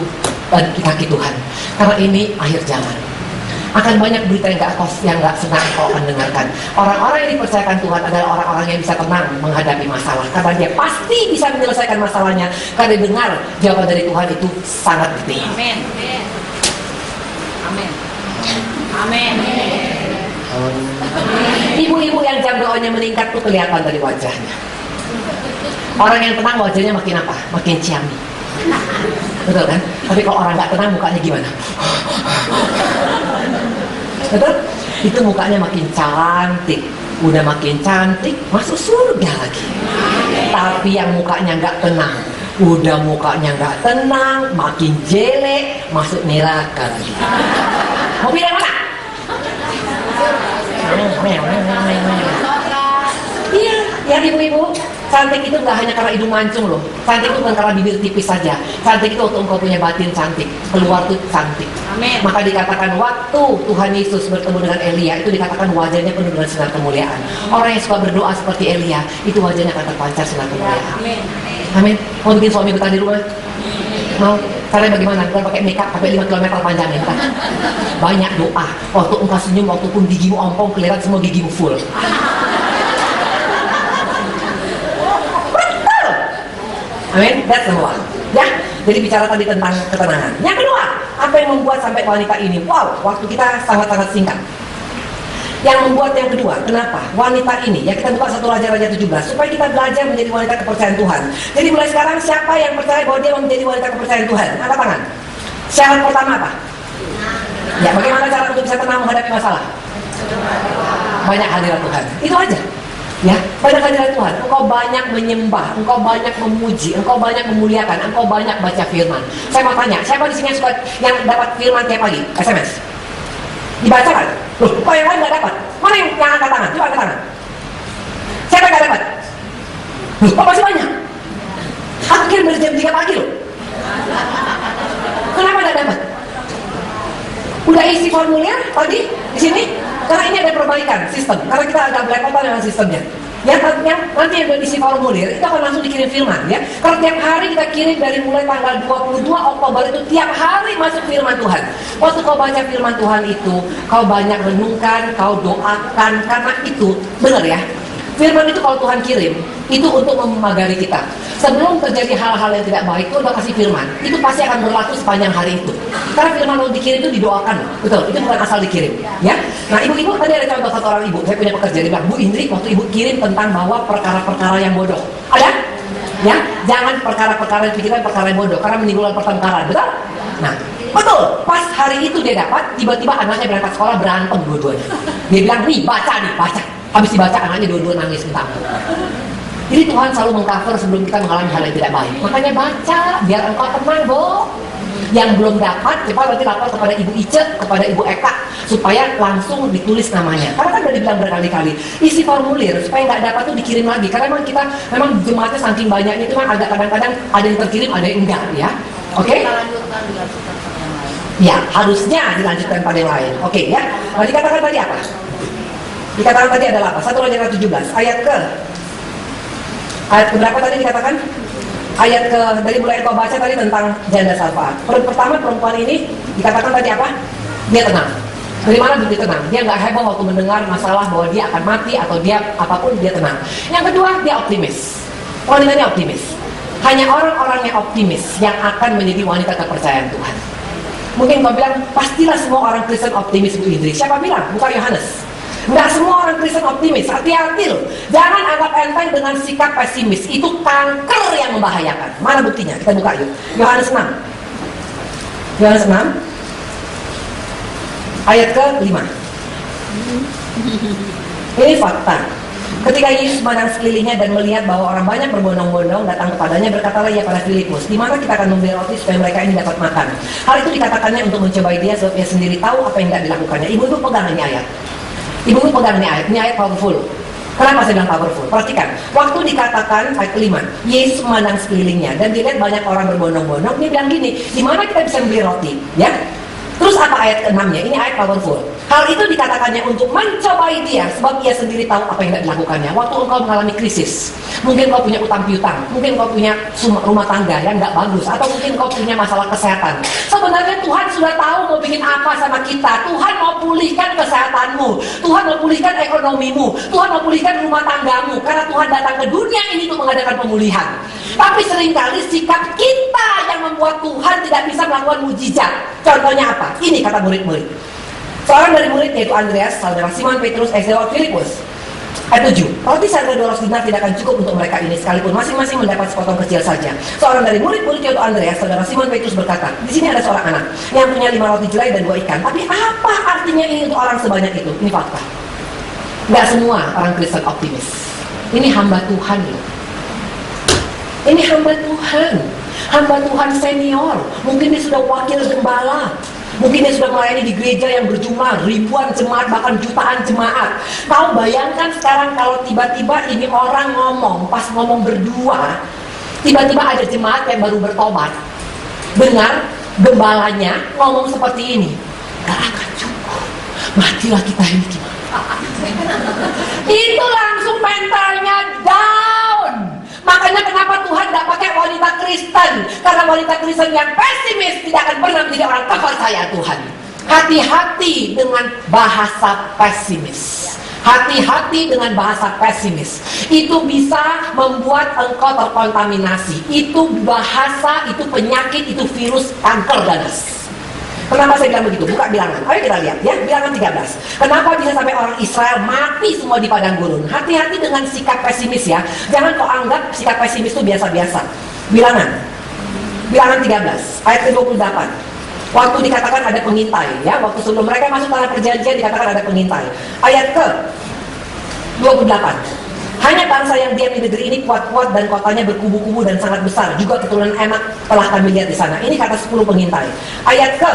di kaki Tuhan, karena ini akhir zaman. Akan banyak berita yang gak senang kau akan dengarkan. Orang-orang yang dipercayakan Tuhan adalah orang-orang yang bisa tenang menghadapi masalah, karena dia pasti bisa menyelesaikan masalahnya, karena dengar jawaban dari Tuhan itu sangat penting. Amin. Ibu-ibu yang jam doanya meningkat tuh kelihatan dari wajahnya. Orang yang tenang wajahnya makin apa? Makin ciamik. Betul kan? Tapi kalau orang gak tenang mukanya gimana? Betul? Itu mukanya makin cantik. Udah makin cantik, masuk surga lagi. Tapi yang mukanya gak tenang, udah mukanya gak tenang, makin jelek, masuk neraka lagi. Mau pilih yang mana? Iya, ya ibu-ibu, cantik itu nggak hanya karena hidung mancung loh. Cantik itu bukan karena bibir tipis saja. Cantik itu waktu engkau punya batin cantik, keluar tuh cantik. Amin. Maka dikatakan waktu Tuhan Yesus bertemu dengan Elia, itu dikatakan wajahnya penuh dengan sinar kemuliaan. Orang yang suka berdoa seperti Elia, itu wajahnya akan terpancar sinar kemuliaan. Amin. Mau bikin suami betah di rumah? Mau? Caranya bagaimana? Bukan pakai makeup, pakai 5 km panjangnya. Banyak doa. Waktu engkau senyum, waktu pun gigimu ompong, kelihatan semua gigimu full. Amin, that's the one. Ya, jadi bicara tadi tentang ketenangan. Yang kedua, apa yang membuat sampai wanita ini? Wow, waktu kita sangat-sangat singkat. Yang membuat yang kedua, kenapa? Wanita ini, ya kita buka 1 Raja-Raja 17, supaya kita belajar menjadi wanita kepercayaan Tuhan. Jadi mulai sekarang, siapa yang percaya bahwa dia menjadi wanita kepercayaan Tuhan? Angkat tangan. Syarat pertama apa? Ya, bagaimana cara untuk bisa tenang menghadapi masalah? Banyak hadirat Tuhan. Itu aja. Ya, pada hadirat Tuhan, engkau banyak menyembah, engkau banyak memuji, engkau banyak memuliakan, engkau banyak baca firman. Saya mau tanya, siapa di sini yang dapat firman tiap pagi? SMS? Dibaca kan? Loh, kok yang lain nggak dapat? Mana yang angkat tangan? Coba angkat tangan. Siapa yang nggak dapat? Loh, kok masih banyak? Aku kirim dari jam 3 pagi loh. Kenapa nggak dapat? Udah isi formulir tadi di sini? Karena ini ada perbaikan sistem. Karena kita agak belepotan dengan sistemnya. Nanti yang berisi formulir itu akan langsung dikirim firman ya. Kalau tiap hari kita kirim dari mulai tanggal 22 Oktober itu tiap hari masuk firman Tuhan. Waktu kau baca firman Tuhan itu, kau banyak renungkan, kau doakan, karena itu benar ya. Firman itu kalau Tuhan kirim, itu untuk memagari kita. Sebelum terjadi hal-hal yang tidak baik, Tuhan kasih firman. Itu pasti akan berlaku sepanjang hari itu. Karena firman yang dikirim itu didoakan. Betul, itu bukan asal dikirim. Ya. Nah, ibu-ibu tadi ada contoh satu orang ibu. Saya punya pekerja, dia bilang, Bu Indri, waktu ibu kirim tentang bahwa perkara-perkara yang bodoh. Ada? Ya, jangan perkara-perkara yang pikiran perkara yang bodoh, karena menimbulkan pertengkaran. Betul? Nah, betul. Pas hari itu dia dapat, tiba-tiba anaknya berangkat sekolah berantem dua-duanya. Dia bilang, nih baca. Habis dibaca anaknya dua-dua nangis minta ampun. Jadi Tuhan selalu mengcover sebelum kita mengalami hal yang tidak baik. Makanya baca, biar engkau tenang, Bu. Yang belum dapat, cepat berarti lapor kepada Ibu Ice, kepada Ibu Eka, supaya langsung ditulis namanya. Karena kan udah dibilang berkali-kali, isi formulir supaya nggak dapat tuh dikirim lagi. Karena memang jemaatnya saking banyaknya itu kan agak kadang-kadang ada yang terkirim, ada yang enggak ya. Oke? Dilanjutkan sama yang lain. Ya, harusnya dilanjutkan pada yang lain. Oke ya. Nah, dikatakan tadi apa? Dikatakan tadi adalah apa? 1 Raja 17 ayat berapa tadi dikatakan? Ayat dari mulai kau baca tadi tentang janda Sarfat. Pertama perempuan ini dikatakan tadi apa? Dia tenang. Dari mana dia tenang? Dia nggak heboh waktu mendengar masalah bahwa dia akan mati atau dia apapun, dia tenang. Yang kedua, dia optimis. Wanitanya optimis. Hanya orang-orang yang optimis yang akan menjadi wanita kepercayaan Tuhan. Mungkin kau bilang, pastilah semua orang Kristen optimis, Bu Indri. Siapa bilang? Bukan Yohanes. Nggak semua orang Kristen optimis. Hati-hati loh. Jangan anggap enteng dengan sikap pesimis. Itu kanker yang membahayakan. Mana buktinya? Kita buka yuk. Yohanes 6. Yohanes 6 ayat ke-5. Ini fakta. Ketika Yesus memandang sekelilingnya dan melihat bahwa orang banyak berbondong-bondong datang kepadanya, berkatalah ia pada Filipus, di mana kita akan membeli roti supaya mereka ini dapat makan. Hal itu dikatakannya untuk mencobai dia, sebab ia sendiri tahu apa yang tidak dilakukannya. Ibu itu pegang ini ayat. Ibu pegang ini ayat powerful. Kenapa saya bilang powerful? Perhatikan, waktu dikatakan ayat kelima, Yesus memandang sekelilingnya dan dilihat banyak orang berbondong-bondong, dia bilang gini, di mana kita bisa beli roti? Ya. Terus apa ayat ke-6-nya? Ini ayat powerful. Hal itu dikatakannya untuk mencobai dia, sebab ia sendiri tahu apa yang tidak dilakukannya. Waktu engkau mengalami krisis, mungkin kau punya utang piutang, mungkin kau punya rumah tangga yang nggak bagus, atau mungkin kau punya masalah kesehatan. Sebenarnya Tuhan sudah tahu mau bikin apa sama kita. Tuhan mau pulihkan kesehatanmu, Tuhan mau pulihkan ekonomimu, Tuhan mau pulihkan rumah tanggamu. Karena Tuhan datang ke dunia ini untuk mengadakan pemulihan. Tapi seringkali sikap kita yang membuat Tuhan tidak bisa melakukan mujizat. Contohnya apa? Ini kata murid-murid. Seorang dari murid yaitu Andreas, saudara Simon Petrus, saudara Filipus. Ayat 7. Roti seharga 200 dinar tidak akan cukup untuk mereka ini, sekalipun masing-masing mendapat sepotong kecil saja. Seorang dari murid-murid yaitu Andreas, saudara Simon Petrus berkata, di sini ada seorang anak yang punya 5 roti jelai dan 2 ikan. Tapi apa artinya ini untuk orang sebanyak itu? Ini fakta. Nggak semua orang Kristen optimis. Ini hamba Tuhan loh. Ini hamba Tuhan. Hamba Tuhan senior. Mungkin dia sudah wakil gembala. Mungkin dia sudah melayani di gereja yang berjumlah ribuan jemaat, bahkan jutaan jemaat. Kau bayangkan sekarang kalau tiba-tiba ini orang ngomong, pas ngomong berdua, tiba-tiba ada jemaat yang baru bertobat. Dengar gembalanya ngomong seperti ini, gak akan cukup, matilah kita ini gimana? Itu langsung mentalnya down. Makanya kenapa Tuhan gak pakai wanita Kristen? Karena wanita Kristen yang pesimis tidak akan pernah menjadi orang kepercayaan Tuhan. Hati-hati dengan bahasa pesimis. Hati-hati dengan bahasa pesimis. Itu bisa membuat engkau terkontaminasi. Itu bahasa, itu penyakit, itu virus kanker ganas. Kenapa saya bilang begitu? Buka bilangan. Ayo kita lihat ya, bilangan 13. Kenapa bisa sampai orang Israel mati semua di padang gurun? Hati-hati dengan sikap pesimis ya. Jangan kau anggap sikap pesimis itu biasa-biasa. Bilangan 13 ayat ke-28. Waktu dikatakan ada pengintai ya, waktu sebelum mereka masuk tanah perjanjian dikatakan ada pengintai. Ayat ke-28. Hanya bangsa yang diam di negeri ini kuat-kuat dan kotanya berkubu-kubu dan sangat besar. Juga keturunan enak telah kami lihat di sana. Ini kata 10 pengintai. Ayat ke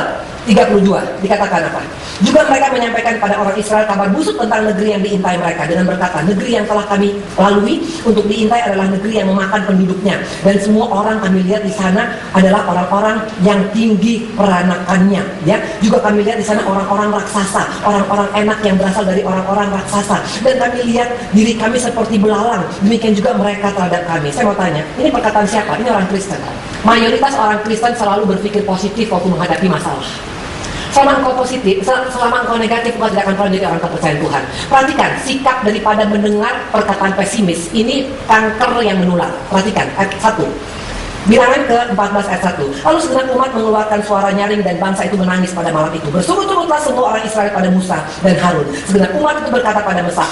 32 dikatakan apa? Juga mereka menyampaikan kepada orang Israel kabar busuk tentang negeri yang diintai mereka dengan berkata, negeri yang telah kami lalui untuk diintai adalah negeri yang memakan penduduknya, dan semua orang kami lihat di sana adalah orang-orang yang tinggi peranakannya, ya. Juga kami lihat di sana orang-orang raksasa, orang-orang enak yang berasal dari orang-orang raksasa, dan kami lihat diri kami seperti belalang, demikian juga mereka terhadap kami. Saya mau tanya, ini perkataan siapa? Ini orang Kristen. Mayoritas orang Kristen selalu berpikir positif waktu menghadapi masalah. Selama engkau positif, selama engkau negatif, engkau tidak akan pernah jadi orang kepercayaan Tuhan. Perhatikan, sikap daripada mendengar perkataan pesimis, ini kanker yang menular. Perhatikan, ayat 1. Bilangan ke-14 ayat 1. Lalu segenap umat mengeluarkan suara nyaring dan bangsa itu menangis pada malam itu. Bersurut-surutlah semua orang Israel pada Musa dan Harun. Segenap umat itu berkata pada Musa,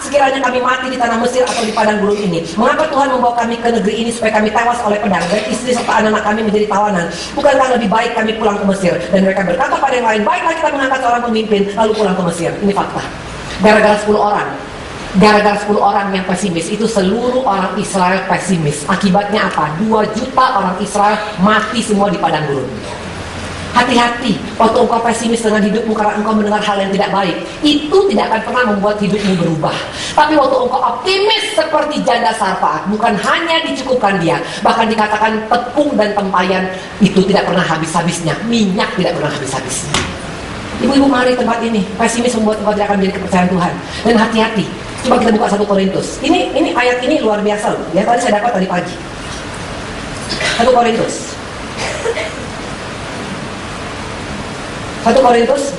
sekiranya kami mati di tanah Mesir atau di padang gurun ini. Mengapa Tuhan membawa kami ke negeri ini supaya kami tewas oleh pedang dan istri serta anak-anak kami menjadi tawanan? Bukankah lebih baik kami pulang ke Mesir? Dan mereka berkata pada yang lain, baiklah kita mengangkat seorang pemimpin lalu pulang ke Mesir. Ini fakta. Gara-gara 10 orang. Gara-gara 10 orang yang pesimis, itu seluruh orang Israel pesimis. Akibatnya apa? 2 juta orang Israel mati semua di padang gurun. Hati-hati waktu engkau pesimis dengan hidupmu karena engkau mendengar hal yang tidak baik. Itu tidak akan pernah membuat hidupmu berubah. Tapi waktu engkau optimis seperti janda Sarfat, bukan hanya dicukupkan dia, bahkan dikatakan tepung dan tempayan itu tidak pernah habis-habisnya. Minyak tidak pernah habis-habisnya. Ibu-ibu mari tempat ini. Pesimis membuat engkau tidak akan menjadi kepercayaan Tuhan. Dan hati-hati. Coba kita buka 1 Korintus. Ini ayat ini luar biasa loh. Ya, tadi saya dapat tadi pagi. 1 Korintus. 1 Korintus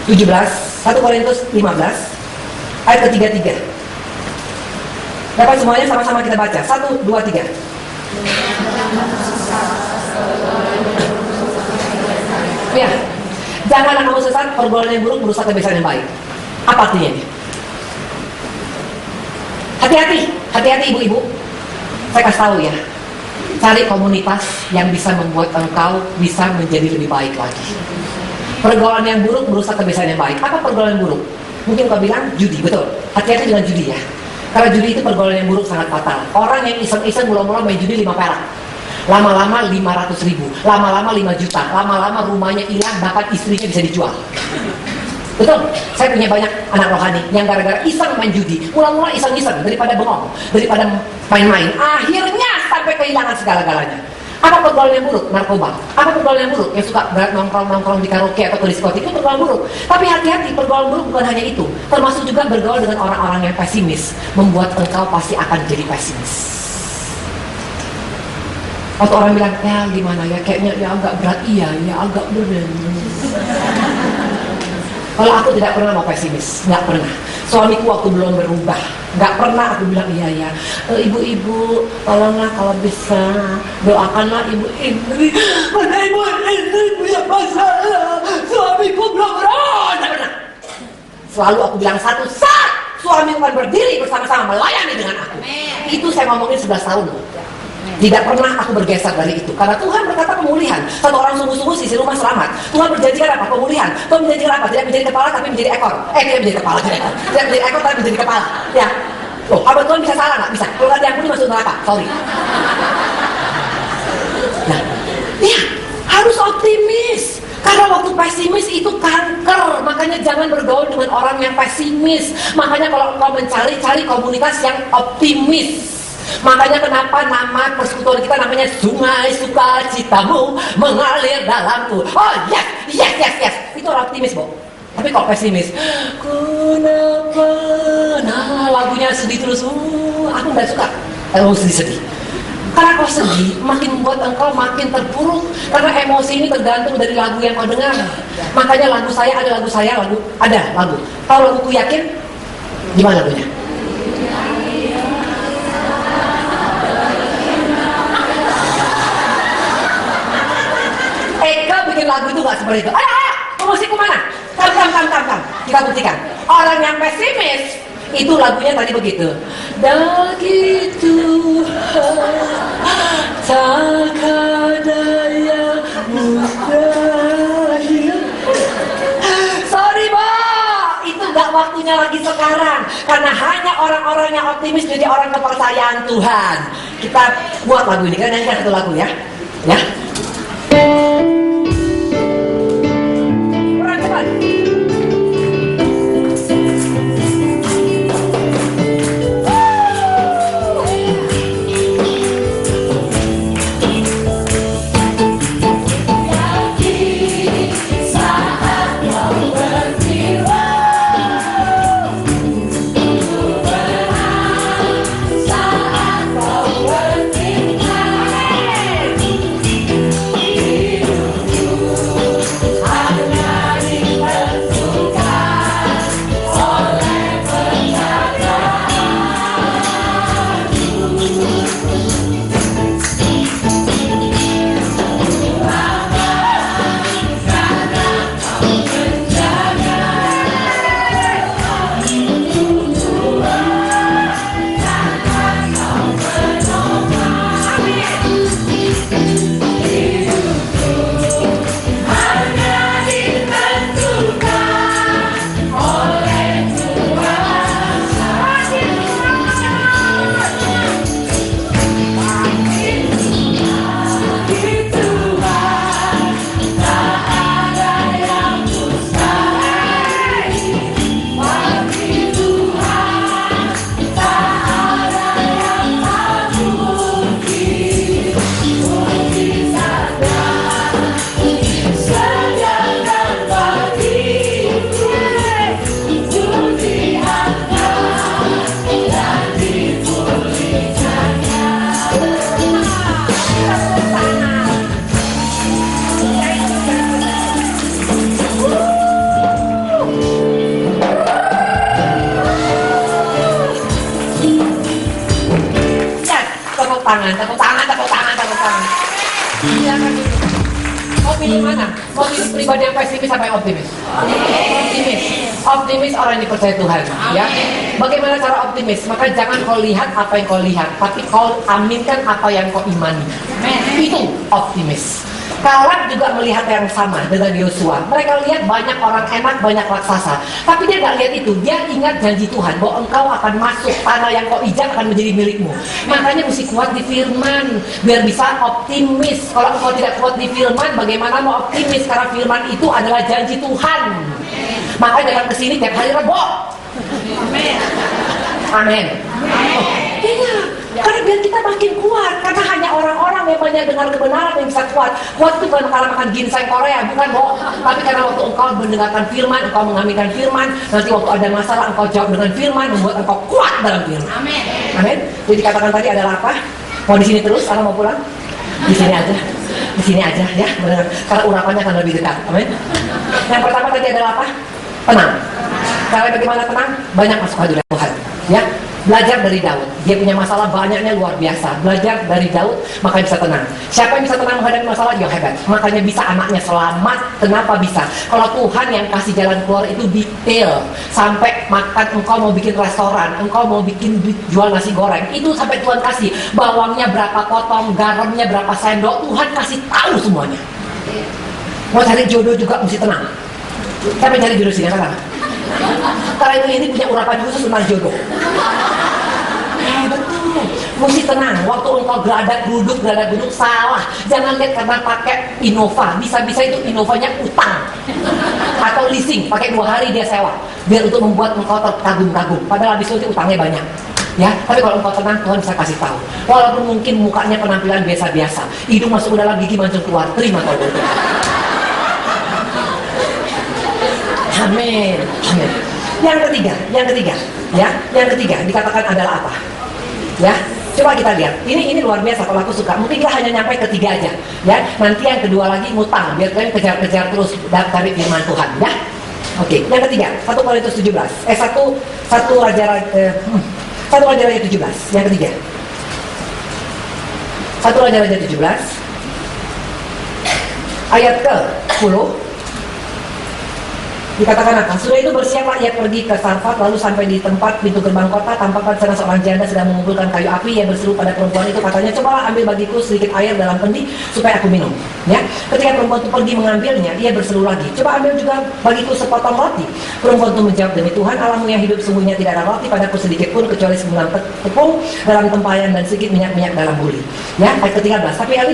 17, 1 Korintus 15, ayat ke-33. Dapat semuanya sama-sama kita baca. 1, 2, 3. Ya. Janganlah kamu sesat, pergaulan yang buruk merusak kebiasaan yang baik. Apa artinya ini? Hati-hati ibu-ibu. Saya kasih tahu ya. Cari komunitas yang bisa membuat engkau bisa menjadi lebih baik lagi. Pergaulan yang buruk merusak kebiasaan yang baik. Apa pergaulan yang buruk? Mungkin kau bilang judi, betul. Hati-hati dengan judi ya. Karena judi itu pergaulan yang buruk sangat fatal. Orang yang iseng-iseng mula-mula main judi 5 perak. Lama-lama 500 ribu. Lama-lama 5 juta. Lama-lama rumahnya hilang, bahkan istrinya bisa dijual. Betul, saya punya banyak anak rohani yang gara-gara iseng main judi, mula-mula iseng-iseng daripada bengong, daripada main-main, akhirnya sampai kehilangan segala-galanya. Apa pergaulan yang buruk? Narkoba. Apa pergaulan yang buruk? Yang suka nongkrong-nongkrong di karaoke atau ke diskotik, itu pergaulan buruk. Tapi hati-hati, pergaulan buruk bukan hanya itu, termasuk juga bergaul dengan orang-orang yang pesimis, membuat engkau pasti akan jadi pesimis. Waktu orang bilang, ya gimana ya, kayaknya ya agak berat, iya, ya agak berat. Kalau aku tidak pernah mau pesimis, nggak pernah. Suamiku waktu belum berubah, nggak pernah aku bilang iya ya. Ibu-ibu, tolonglah kalau bisa doakanlah ibu-ibu. Mana ibu yang masalah, suamiku belum berubah. Nggak pernah. Selalu aku bilang satu saat suami akan berdiri bersama-sama melayani dengan aku. Itu saya ngomongin 11 tahun loh. Tidak pernah aku bergeser dari itu. Karena Tuhan berkata pemulihan. Satu orang sungguh-sungguh sisi rumah selamat. Tuhan berjanjikan apa? Pemulihan. Tuhan berjanjikan apa? Tidak menjadi kepala tapi menjadi ekor. Tidak menjadi kepala. Tidak menjadi ekor tapi menjadi kepala. Ya. Loh, apa Tuhan bisa salah nggak? Bisa. Kalau nggak diampuni masuk neraka. Sorry. Nah, ya harus optimis. Karena waktu pesimis itu kanker. Makanya jangan bergaul dengan orang yang pesimis. Makanya kalau kau mencari komunitas yang optimis. Makanya kenapa nama persekutuan kita namanya Sungai Sukacitamu mengalir dalamku. Oh yes. Itu orang optimis, Bo. Tapi kok pesimis? Kenapa? Nah, lagunya sedih terus. Aku nggak suka. Sedih. Karena kau sedih, makin membuat engkau makin terpuruk. Karena emosi ini tergantung dari lagu yang kau dengar. Makanya lagu. Tahu laguku Yakin? Gimana lagunya? Bikin lagu itu gak seperti itu. Ayo, musikku mana? Kam. Kita buktikan. Orang yang pesimis itu lagunya tadi begitu. Begitu tak daya mustahil. Sorry, Mbak, itu gak waktunya lagi sekarang. Karena hanya orang-orang yang optimis jadi orang kepercayaan Tuhan. Kita buat lagu ini. Kita nyanyikan satu lagu ya. Ya. Tuhan. Tepuk tangan. Silakan dulu. Mau pilih mana? Mau pilih pribadi yang pesimis sampai optimis? Optimis. Optimis orang yang dipercaya Tuhan. Ya. Bagaimana cara optimis? Maka jangan kau lihat apa yang kau lihat, tapi kau aminkan apa yang kau imani. Itu optimis. Kaleb juga melihat yang sama dengan Yosua. Mereka lihat banyak orang enak, banyak raksasa. Tapi dia nggak lihat itu. Dia ingat janji Tuhan bahwa engkau akan masuk tanah yang kau ijak akan menjadi milikmu. Makanya mesti kuat di firman biar bisa optimis. Kalau engkau tidak kuat di firman, bagaimana mau optimis? Karena firman itu adalah janji Tuhan. Makanya datang ke sini tiap hari Rebo. Amin. Amin. Iya. Karena biar kita makin kuat. Karena hanya orang-orang yang banyak dengar kebenaran yang bisa kuat. Kuat itu bukan karena makan ginseng Korea, bukan boh. Tapi karena waktu engkau mendengarkan firman, engkau mengaminkan firman, nanti waktu ada masalah engkau jawab dengan firman, membuat engkau kuat dalam firman. Amin. Amin. Jadi dikatakan tadi adalah apa? Mau di sini terus atau mau pulang? Di sini aja. Di sini aja ya, benar. Karena urapannya akan lebih dekat. Amin. Yang pertama tadi adalah apa? Tenang. Cara bagaimana tenang? Banyak masuk hadirat Tuhan. Ya. Belajar dari Daud, dia punya masalah banyaknya luar biasa. Belajar dari Daud, makanya bisa tenang. Siapa yang bisa tenang menghadapi masalah? Dia hebat. Makanya bisa anaknya selamat. Kenapa bisa? Kalau Tuhan yang kasih jalan keluar itu detail. Sampai makan, engkau mau bikin restoran, engkau mau bikin jual nasi goreng, itu sampai Tuhan kasih. Bawangnya berapa potong, garamnya berapa sendok, Tuhan kasih tahu semuanya. Mau cari jodoh juga mesti tenang. Siapa yang cari jodoh sini? Kata. Karena ini punya urapan khusus tentang jodoh. Betul. Mesti tenang. Waktu engkau geladak duduk salah. Jangan lihat karena pakai Innova. Bisa-bisa itu Innovanya utang atau leasing. Pakai 2 hari dia sewa. Biar untuk membuat engkau terkagum-kagum. Padahal habis itu utangnya banyak. Ya, tapi kalau engkau tenang, Tuhan bisa kasih tahu. Walaupun mungkin mukanya penampilan biasa-biasa, hidung masuk ke dalam, gigi mancung keluar. Terima kasih. Amin. Amin. Yang ketiga, ya, yang ketiga dikatakan adalah apa? Ya, coba kita lihat. Ini luar biasa kalau aku suka. Mungkin kita hanya nyampe ketiga aja, ya. Nanti yang kedua lagi ngutang, biar kalian kejar-kejar terus cari firman Tuhan, ya. Oke, yang ketiga, 1 Korintus 17. 1 Raja-Raja 17. Yang ketiga. 1 Raja-Raja 17 ayat ke-10. Dikatakan apa? Sudah itu bersiaplah ia pergi ke Sarfat, lalu sampai di tempat pintu gerbang kota, tampakkan sana seorang janda sedang mengumpulkan kayu api. Yang berseru pada perempuan itu, katanya, cobalah ambil bagiku sedikit air dalam pendi supaya aku minum. Ya, ketika perempuan itu pergi mengambilnya, ia berseru lagi, coba ambil juga bagiku sepotong roti. Perempuan itu menjawab, demi Tuhan Allahmu yang hidup, sungguhnya tidak ada roti padaku sedikit pun kecuali sembilan tepung dalam tempayan dan sedikit minyak dalam buli. Ya, ayat ke-13. Tapi Elia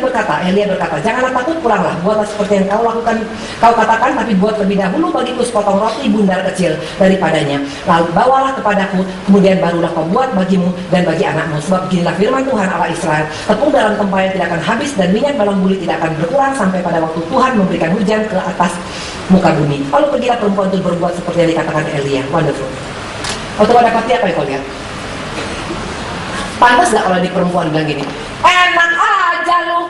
berkata, janganlah takut, pulanglah, buatlah seperti yang kau katakan, tapi buat lebih dahulu bagiku sepotong roti bundar kecil daripadanya. Lalu bawalah kepadaku, kemudian barulah kau buat bagimu dan bagi anakmu. Sebab beginilah firman Tuhan Allah Israel, tepung dalam tempayan tidak akan habis dan minyak dalam buli tidak akan berkurang sampai pada waktu Tuhan memberikan hujan ke atas muka bumi. Lalu pergilah perempuan itu berbuat seperti yang dikatakan Elia. Wonderful. Waktu kau dapati apa yang kau lihat? Pantas gak kalau di perempuan bilang gini, enak aja lu,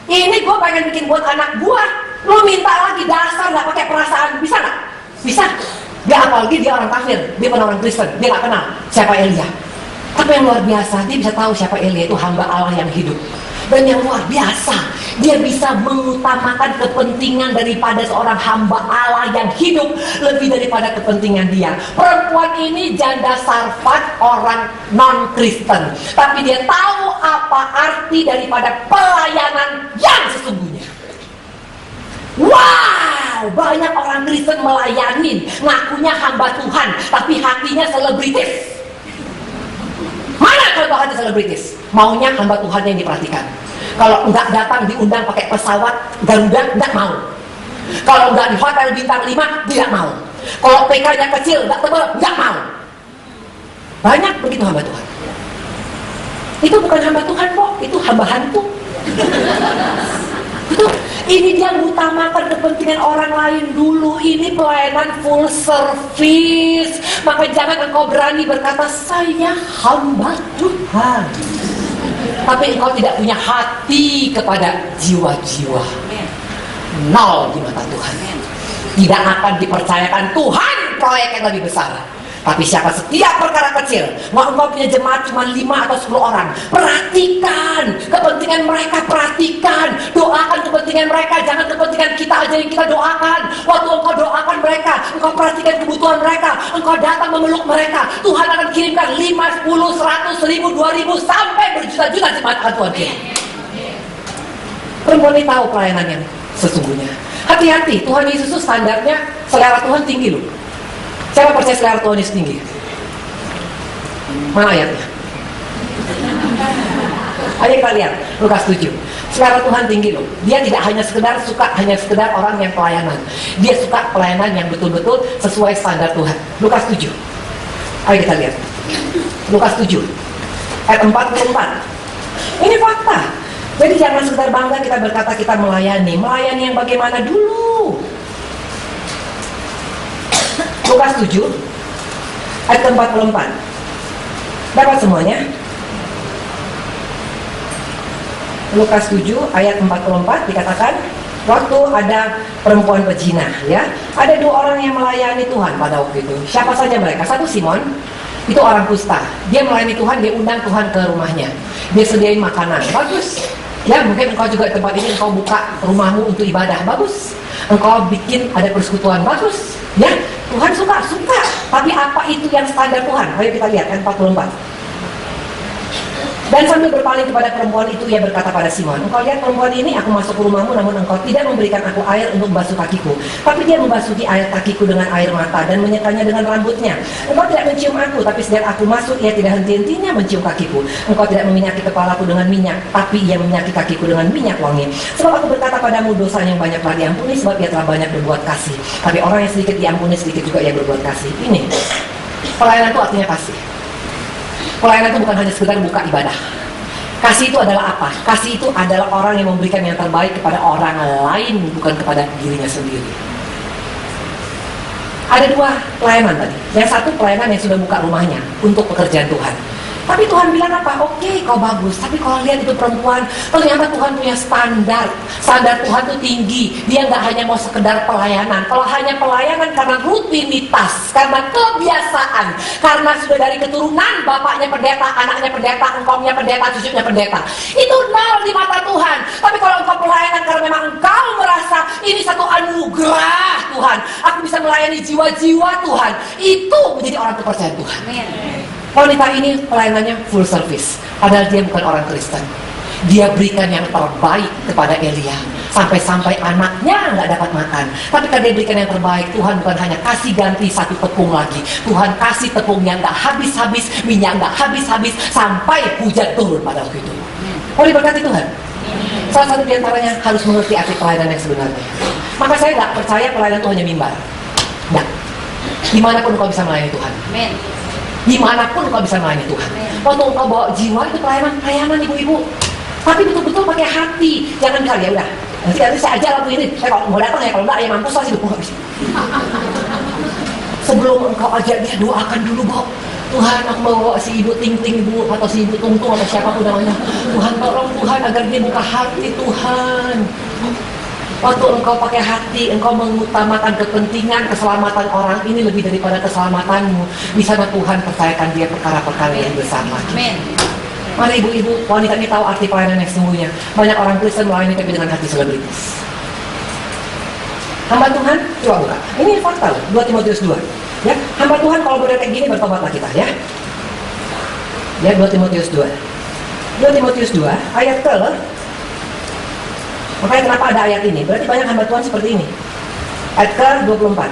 ini gue pengen bikin buat anak gue, lu minta lagi, dasar gak pakai perasaan, bisa gak? Bisa. Dia apalagi dia orang kafir, dia bukan orang Kristen, dia gak kenal siapa Elia. Tapi yang luar biasa, dia bisa tahu siapa Elia itu hamba Allah yang hidup. Dan yang luar biasa, dia bisa mengutamakan kepentingan daripada seorang hamba Allah yang hidup lebih daripada kepentingan dia. Perempuan ini janda Sarfat, orang non-Kristen, tapi dia tahu apa arti daripada pelayanan yang sesungguhnya. Wow, banyak orang Kristen melayani, ngakunya hamba Tuhan, tapi hatinya selebritis. Mana contoh hati selebritis? Maunya hamba Tuhan yang diperhatikan. Kalau enggak datang diundang pakai pesawat Garuda, enggak mau. Kalau enggak di hotel bintang 5, tidak mau. Kalau PK-nya kecil, enggak tebal, enggak mau. Banyak begitu hamba Tuhan. Itu bukan hamba Tuhan kok, itu hamba hantu. Betul. Ini dia mengutamakan kepentingan orang lain dulu. Ini pelayanan full service. Maka jangan engkau berani berkata, saya hamba Tuhan, tapi engkau tidak punya hati kepada jiwa-jiwa. Nol di mata Tuhan. Tidak akan dipercayakan Tuhan proyek yang lebih besar. Tapi siapa setiap perkara kecil, mau engkau punya jemaat cuma 5 atau 10 orang, perhatikan kepentingan mereka, perhatikan, doakan kepentingan mereka, jangan kepentingan kita aja yang kita doakan. Waktu engkau doakan mereka, engkau perhatikan kebutuhan mereka, engkau datang memeluk mereka, Tuhan akan kirimkan 5, 10, 100, 1000, 2000 sampai berjuta-juta jemaat akan Tuhan kirim. Perempuan ini tahu pelayanan yang sesungguhnya. Hati-hati, Tuhan Yesus itu standarnya, selera Tuhan tinggi loh. Siapa percaya selera Tuhan Yesus tinggi? Mana ayatnya? Ayo kita lihat Lukas 7. Selera Tuhan tinggi loh. Dia tidak hanya sekedar orang yang pelayanan. Dia suka pelayanan yang betul-betul sesuai standar Tuhan. Lukas 7. Ayo kita lihat Lukas 7 ayat 44. Ini fakta. Jadi jangan sekedar bangga kita berkata kita melayani yang bagaimana dulu. Lukas 7 ayat 44. Dapat semuanya? Lukas 7 ayat 44 dikatakan, waktu ada perempuan pezina, ya, ada 2 orang yang melayani Tuhan pada waktu itu. Siapa saja mereka? Satu Simon, itu orang kusta. Dia melayani Tuhan, dia undang Tuhan ke rumahnya. Dia sediain makanan. Bagus. Ya, mungkin engkau juga tempat ini engkau buka rumahmu untuk ibadah. Bagus. Engkau bikin ada persekutuan. Bagus. Ya, Tuhan suka. Tapi apa itu yang standar Tuhan? Ayo kita lihat ayat 44. Dan sambil berpaling kepada perempuan itu, ia berkata pada Simon, engkau lihat perempuan ini, aku masuk ke rumahmu, namun engkau tidak memberikan aku air untuk membasuh kakiku. Tapi dia membasuhi air kakiku dengan air mata dan menyekanya dengan rambutnya. Engkau tidak mencium aku, tapi sejak aku masuk, ia tidak henti-hentinya mencium kakiku. Engkau tidak meminyaki kepalaku dengan minyak, tapi ia meminyaki kakiku dengan minyak wangi. Sebab aku berkata padamu, dosa yang banyak telah diampuni, sebab ia telah banyak berbuat kasih. Tapi orang yang sedikit diampuni, sedikit juga ia berbuat kasih. Ini pelayanan itu artinya kasih. Pelayanan itu bukan hanya sekedar buka ibadah. Kasih itu adalah apa? Kasih itu adalah orang yang memberikan yang terbaik kepada orang lain, bukan kepada dirinya sendiri. Ada 2 pelayanan tadi. Yang satu pelayanan yang sudah buka rumahnya untuk pekerjaan Tuhan. Tapi Tuhan bilang apa? Oke, kau bagus. Tapi kalau lihat itu perempuan, ternyata Tuhan punya standar. Standar Tuhan itu tinggi. Dia nggak hanya mau sekedar pelayanan. Kalau hanya pelayanan karena rutinitas, karena kebiasaan, karena sudah dari keturunan, bapaknya pendeta, anaknya pendeta, engkaunya pendeta, cucunya pendeta, itu nol di mata Tuhan. Tapi kalau engkau pelayanan karena memang engkau merasa ini satu anugerah Tuhan. Aku bisa melayani jiwa-jiwa Tuhan. Itu menjadi orang kepercayaan Tuhan. Wanita ini pelayanannya full service, padahal dia bukan orang Kristen. Dia berikan yang terbaik kepada Elia, sampai-sampai anaknya nggak dapat makan. Tapi kalau dia berikan yang terbaik, Tuhan bukan hanya kasih ganti satu tepung lagi, Tuhan kasih tepung yang nggak habis-habis, minyak nggak habis-habis, sampai hujan turun pada waktu itu. Oh, diberkati Tuhan. Salah satu diantaranya harus mengerti arti pelayanan yang sebenarnya. Maka saya nggak percaya pelayanan itu hanya mimbar. Nggak. Dimanapun engkau bisa melayani Tuhan. Dimanapun engkau bisa melayani Tuhan. Waktu engkau bawa jiwa itu pelayanan ibu-ibu. Tapi betul-betul pakai hati. Jangan kali ya udah. Nanti saya ajar lagu ini. Saya kalau mau datang ya, kalau enggak ya mampus lah sih. Sebelum engkau ajak dia, doakan dulu, Bo. Tuhan, aku mau bawa si ibu Ting-Ting ibu atau si ibu Tung-Tung atau siapapun namanya. Tuhan, tolong Tuhan agar dia buka hati Tuhan. Waktu engkau pakai hati, engkau mengutamakan kepentingan keselamatan orang ini lebih daripada keselamatanmu. Di sana Tuhan percayakan dia perkara-perkara yang bersama. Amin. Mari ibu-ibu, wanita ini tahu arti pelayanan yang sesungguhnya. Banyak orang Kristen melayani tapi dengan hati selebritis. Hamba Tuhan, coba buka. Ini fakta loh, 2 Timotius 2. Ya, hamba Tuhan kalau boleh kayak gini bertobatlah kita ya. Ya, 2 Timotius 2. 2 Timotius 2 ayat ke. Makanya kenapa ada ayat ini? Berarti banyak hamba Tuhan seperti ini. Ayat ke 24.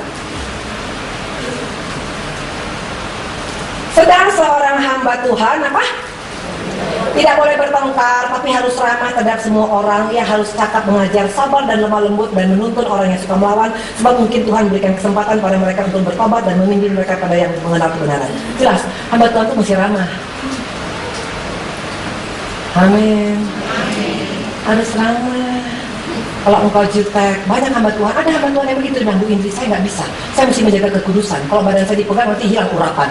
Sedang seorang hamba Tuhan apa? Tidak boleh bertengkar, tapi harus ramah terhadap semua orang. Ia harus cakap, mengajar, sabar dan lemah lembut, dan menuntun orang yang suka melawan. Sebab mungkin Tuhan berikan kesempatan pada mereka untuk bertobat dan membimbing mereka pada yang mengenal kebenaran. Jelas, hamba Tuhan itu mesti ramah. Amin. Harus ramah. Kalau engkau jutek, banyak hamba Tuhan. Ada hamba Tuhan yang begitu, bilang, Bu Indri, saya nggak bisa. Saya mesti menjaga kekudusan. Kalau badan saya dipegang nanti hilang urapan.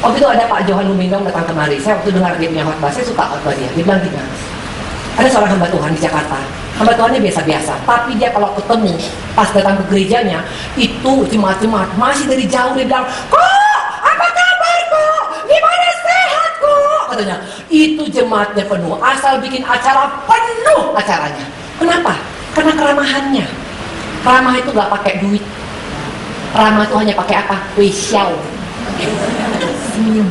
Waktu itu ada Pak Johan Lumindong datang kemari. Saya waktu dengar dia punya khotbah, saya suka khotbah dia. Dia bilang gini, ada seorang hamba Tuhan di Jakarta. Hamba Tuhannya biasa-biasa, tapi dia kalau ketemu pas datang ke gerejanya, itu jemaat-jemaat masih dari jauh dia bilang, "Kok, apa kabar kok? Gimana sehat kok?" Katanya, itu jemaatnya penuh, asal bikin acara penuh acaranya. Kenapa? Karena keramahannya. Ramah itu gak pakai duit. Ramah itu hanya pakai apa? Wesiau. Senyum.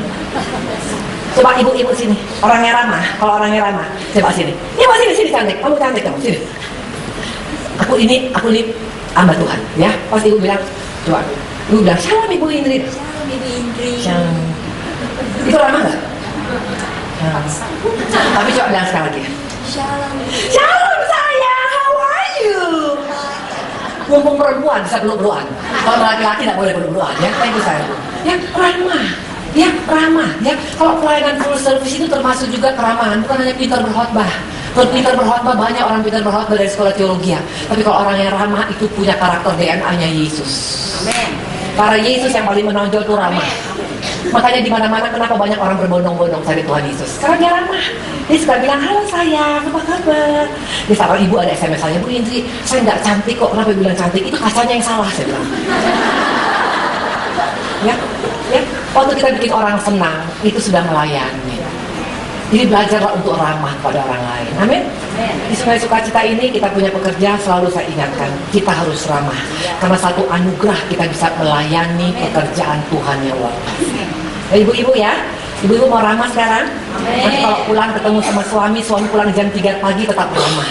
Coba ibu-ibu sini, orangnya ramah. Kalau orangnya ramah, coba sini. Coba sini cantik. Kamu cantik kamu sini. Aku ini hamba Tuhan, ya. Pas ibu bilang, coba. Ibu bilang, "Shalom Ibu Indri." Shalom Ibu Indri. Shalom. Itu ramah nggak? Tapi coba bilang sekali lagi. Shalom. Shalom sayang, how are you? Mumpung perempuan bisa peluk-pelukan. Kalau laki-laki tidak boleh peluk-pelukan, ya. Thank you sayang. Ya ramah. Ya ramah, ya. Kalau pelayanan full service itu termasuk juga keramahan, bukan hanya pintar berkhotbah. Kalau pintar berkhotbah, banyak orang pintar berkhotbah dari sekolah teologi. Tapi kalau orang yang ramah itu punya karakter DNA-nya Yesus. Amin. Para Yesus yang paling menonjol itu ramah. Makanya di mana-mana kenapa banyak orang berbondong-bondong cari Tuhan Yesus? Karena dia ramah. Dia suka bilang, "Halo sayang, apa kabar?" Dia sama ibu ada SMS saya, "Bu Indri, saya nggak cantik kok." Kenapa bilang cantik? Itu kacanya yang salah, saya bilang. Ya. Waktu kita bikin orang senang, itu sudah melayani. Jadi belajarlah untuk ramah pada orang lain. Amin. Di Sungai Sukacita ini kita punya pekerja, selalu saya ingatkan, kita harus ramah. Karena satu anugerah kita bisa melayani pekerjaan Tuhan yang luar biasa. Ya, ibu-ibu ya, ibu-ibu mau ramah sekarang? Nanti kalau pulang ketemu sama suami pulang jam 3 pagi tetap ramah.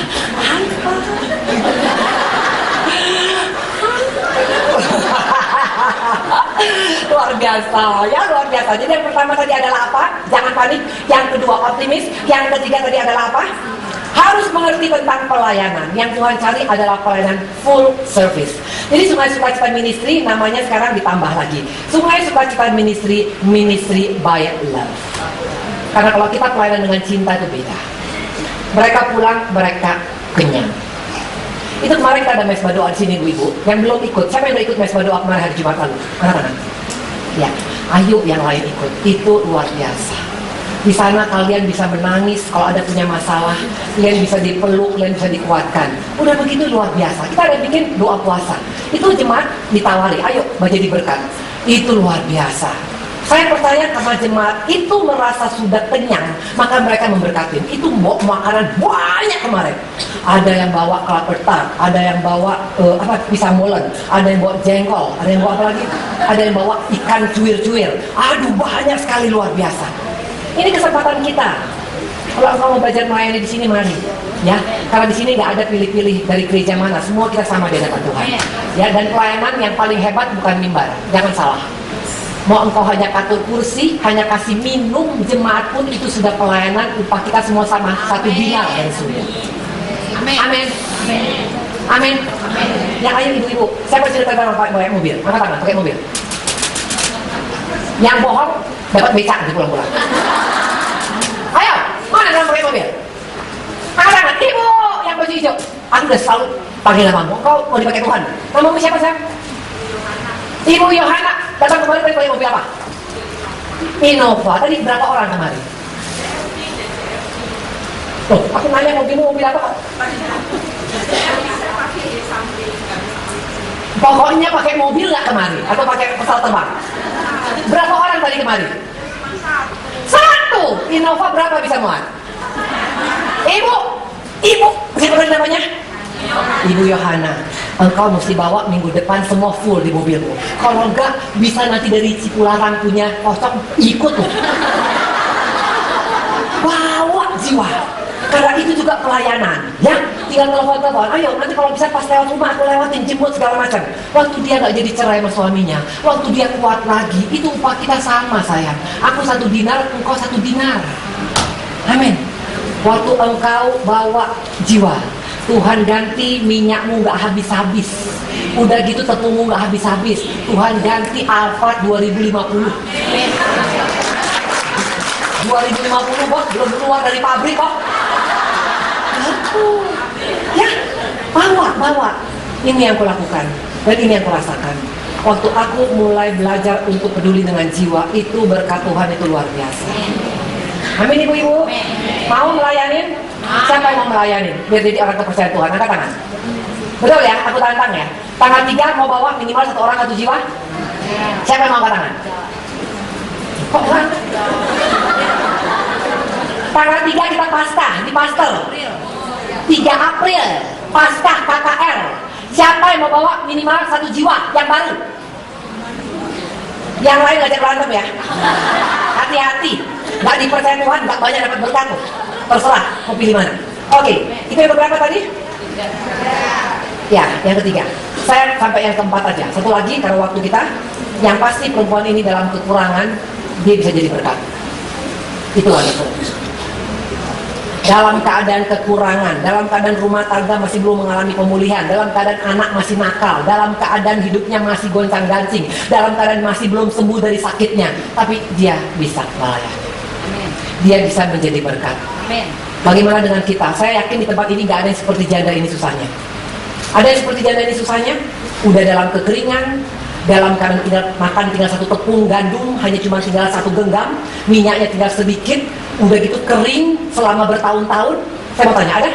Luar biasa, ya luar biasa. Jadi yang pertama tadi adalah apa? Jangan panik. Yang kedua optimis. Yang ketiga tadi adalah apa? Harus mengerti tentang pelayanan. Yang Tuhan cari adalah pelayanan full service. Jadi Sungai Sukacita Ministry namanya sekarang ditambah lagi. Sungai Sukacita Ministry, Ministry by Love. Karena kalau kita pelayanan dengan cinta itu beda. Mereka pulang, mereka kenyang. Itu kemarin kita ada mesbah doa di sini ibu-ibu. Yang belum ikut, siapa yang udah ikut mesbah doa kemarin hari Jumat lalu? Anak-anak. Ya, ayo yang lain ikut. Itu luar biasa. Di sana kalian bisa menangis kalau ada punya masalah, kalian bisa dipeluk, kalian bisa dikuatkan. Udah begitu luar biasa. Kita ada bikin doa puasa. Itu jemaat ditawari, ayo jadi berkat. Itu luar biasa. Saya percaya sama jemaat itu merasa sudah kenyang, maka mereka memberkati. Itu bawa makanan banyak kemarin. Ada yang bawa kelapa tart, ada yang bawa pisang molen, ada yang bawa jengkol, ada yang bawa apa lagi? Ada yang bawa ikan cuir-cuir. Aduh, banyak sekali, luar biasa. Ini kesempatan kita. Kalau engkau mau belajar melayani di sini, mari. Ya, karena di sini nggak ada pilih-pilih dari gereja mana, semua kita sama di hadapan Tuhan. Ya, dan pelayanan yang paling hebat bukan mimbar, jangan salah. Mau engkau hanya atur kursi, hanya kasih minum jemaat pun itu sudah pelayanan. Upah kita semua sama, 1 dinar dari surga. Amin. Amin. Amin. Yang ayo ibu-ibu, saya mau cerita tentang pakai mobil. Angkat tangan, pakai mobil. Yang bohong dapat becak di pulang-pulang. Ayo, mana yang pakai mobil? Angkat tangan, ibu yang baju hijau. Aku udah selalu panggil namamu. Kau mau dipakai Tuhan. Namamu siapa sayang? Ibu Yohana. Datang kemarin tadi pakai mobil apa? Innova. Tadi berapa orang kemarin? Loh, aku nanya mobil apa? Pokoknya pakai mobil nggak kemarin? Atau pakai pesawat terbang? Berapa orang tadi kemarin? 1. Innova berapa bisa muat? Ibu, siapa tadi namanya? Ibu Yohana. Engkau mesti bawa minggu depan semua full di mobilmu. Kalau enggak, bisa nanti dari Cipularang punya kosong, ikut loh. Bawa jiwa. Karena itu juga pelayanan. Ya, tinggal telepon. Ayo, nanti kalau bisa pas lewat rumah, aku lewatin, jemput segala macam. Waktu dia nggak jadi cerai sama suaminya, waktu dia kuat lagi, itu upah kita sama, sayang. Aku 1 dinar, engkau 1 dinar. Amin. Waktu engkau bawa jiwa, Tuhan ganti minyakmu nggak habis-habis. Udah gitu tepungmu nggak habis-habis. Tuhan ganti Alphard 2050. 2050 kok belum keluar dari pabrik kok. Ya, bawa. Ini yang kulakukan dan ini yang kurasakan. Waktu aku mulai belajar untuk peduli dengan jiwa, itu berkat Tuhan itu luar biasa. Amin ibu-ibu. Mau melayanin? Siapa yang mau melayanin? Biar jadi orang kepercayaan Tuhan. Angkat tangan. Betul ya? Aku tantang ya. Tangan 3 mau bawa minimal 1 orang 1 jiwa? Siapa yang mau angkat tangan? Kok enggak? Tanggal 3 kita pasca di pastel. 3 April pasca KKR. Siapa yang mau bawa minimal 1 jiwa yang baru? Yang lain ngajak berantem ya. Hati-hati. Gak dipercaya Tuhan, gak banyak dapat berkat. Terserah mau pilih mana. Oke, itu yang berapa tadi? Ya, yang ketiga. Saya sampai yang keempat aja. Satu lagi karena waktu kita. Yang pasti perempuan ini dalam kekurangan dia bisa jadi berkat. Itulah itu. Dalam keadaan kekurangan, dalam keadaan rumah tangga masih belum mengalami pemulihan, dalam keadaan anak masih nakal, dalam keadaan hidupnya masih goncang-gancing, dalam keadaan masih belum sembuh dari sakitnya, tapi dia bisa melayani. Dia bisa menjadi berkat. Bagaimana dengan kita? Saya yakin di tempat ini gak ada yang seperti janda ini susahnya. Ada yang seperti janda ini susahnya? Udah dalam kekeringan, dalam keadaan makan tinggal 1 tepung gandum, hanya cuma tinggal 1 genggam, minyaknya tinggal sedikit, udah gitu kering selama bertahun-tahun. Saya mau tanya, ada?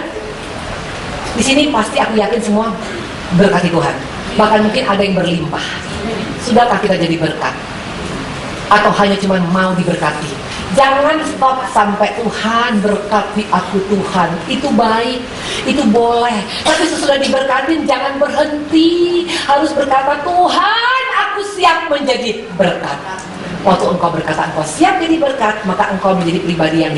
Di sini pasti aku yakin semua berkati Tuhan. Bahkan mungkin ada yang berlimpah. Sudahkah kita jadi berkat? Atau hanya cuma mau diberkati? Jangan stop sampai Tuhan berkati aku Tuhan. Itu baik, itu boleh. Tapi sesudah diberkatin jangan berhenti. Harus berkata, Tuhan aku siap menjadi berkat. Waktu engkau berkata engkau siap jadi berkat, maka engkau menjadi pribadi yang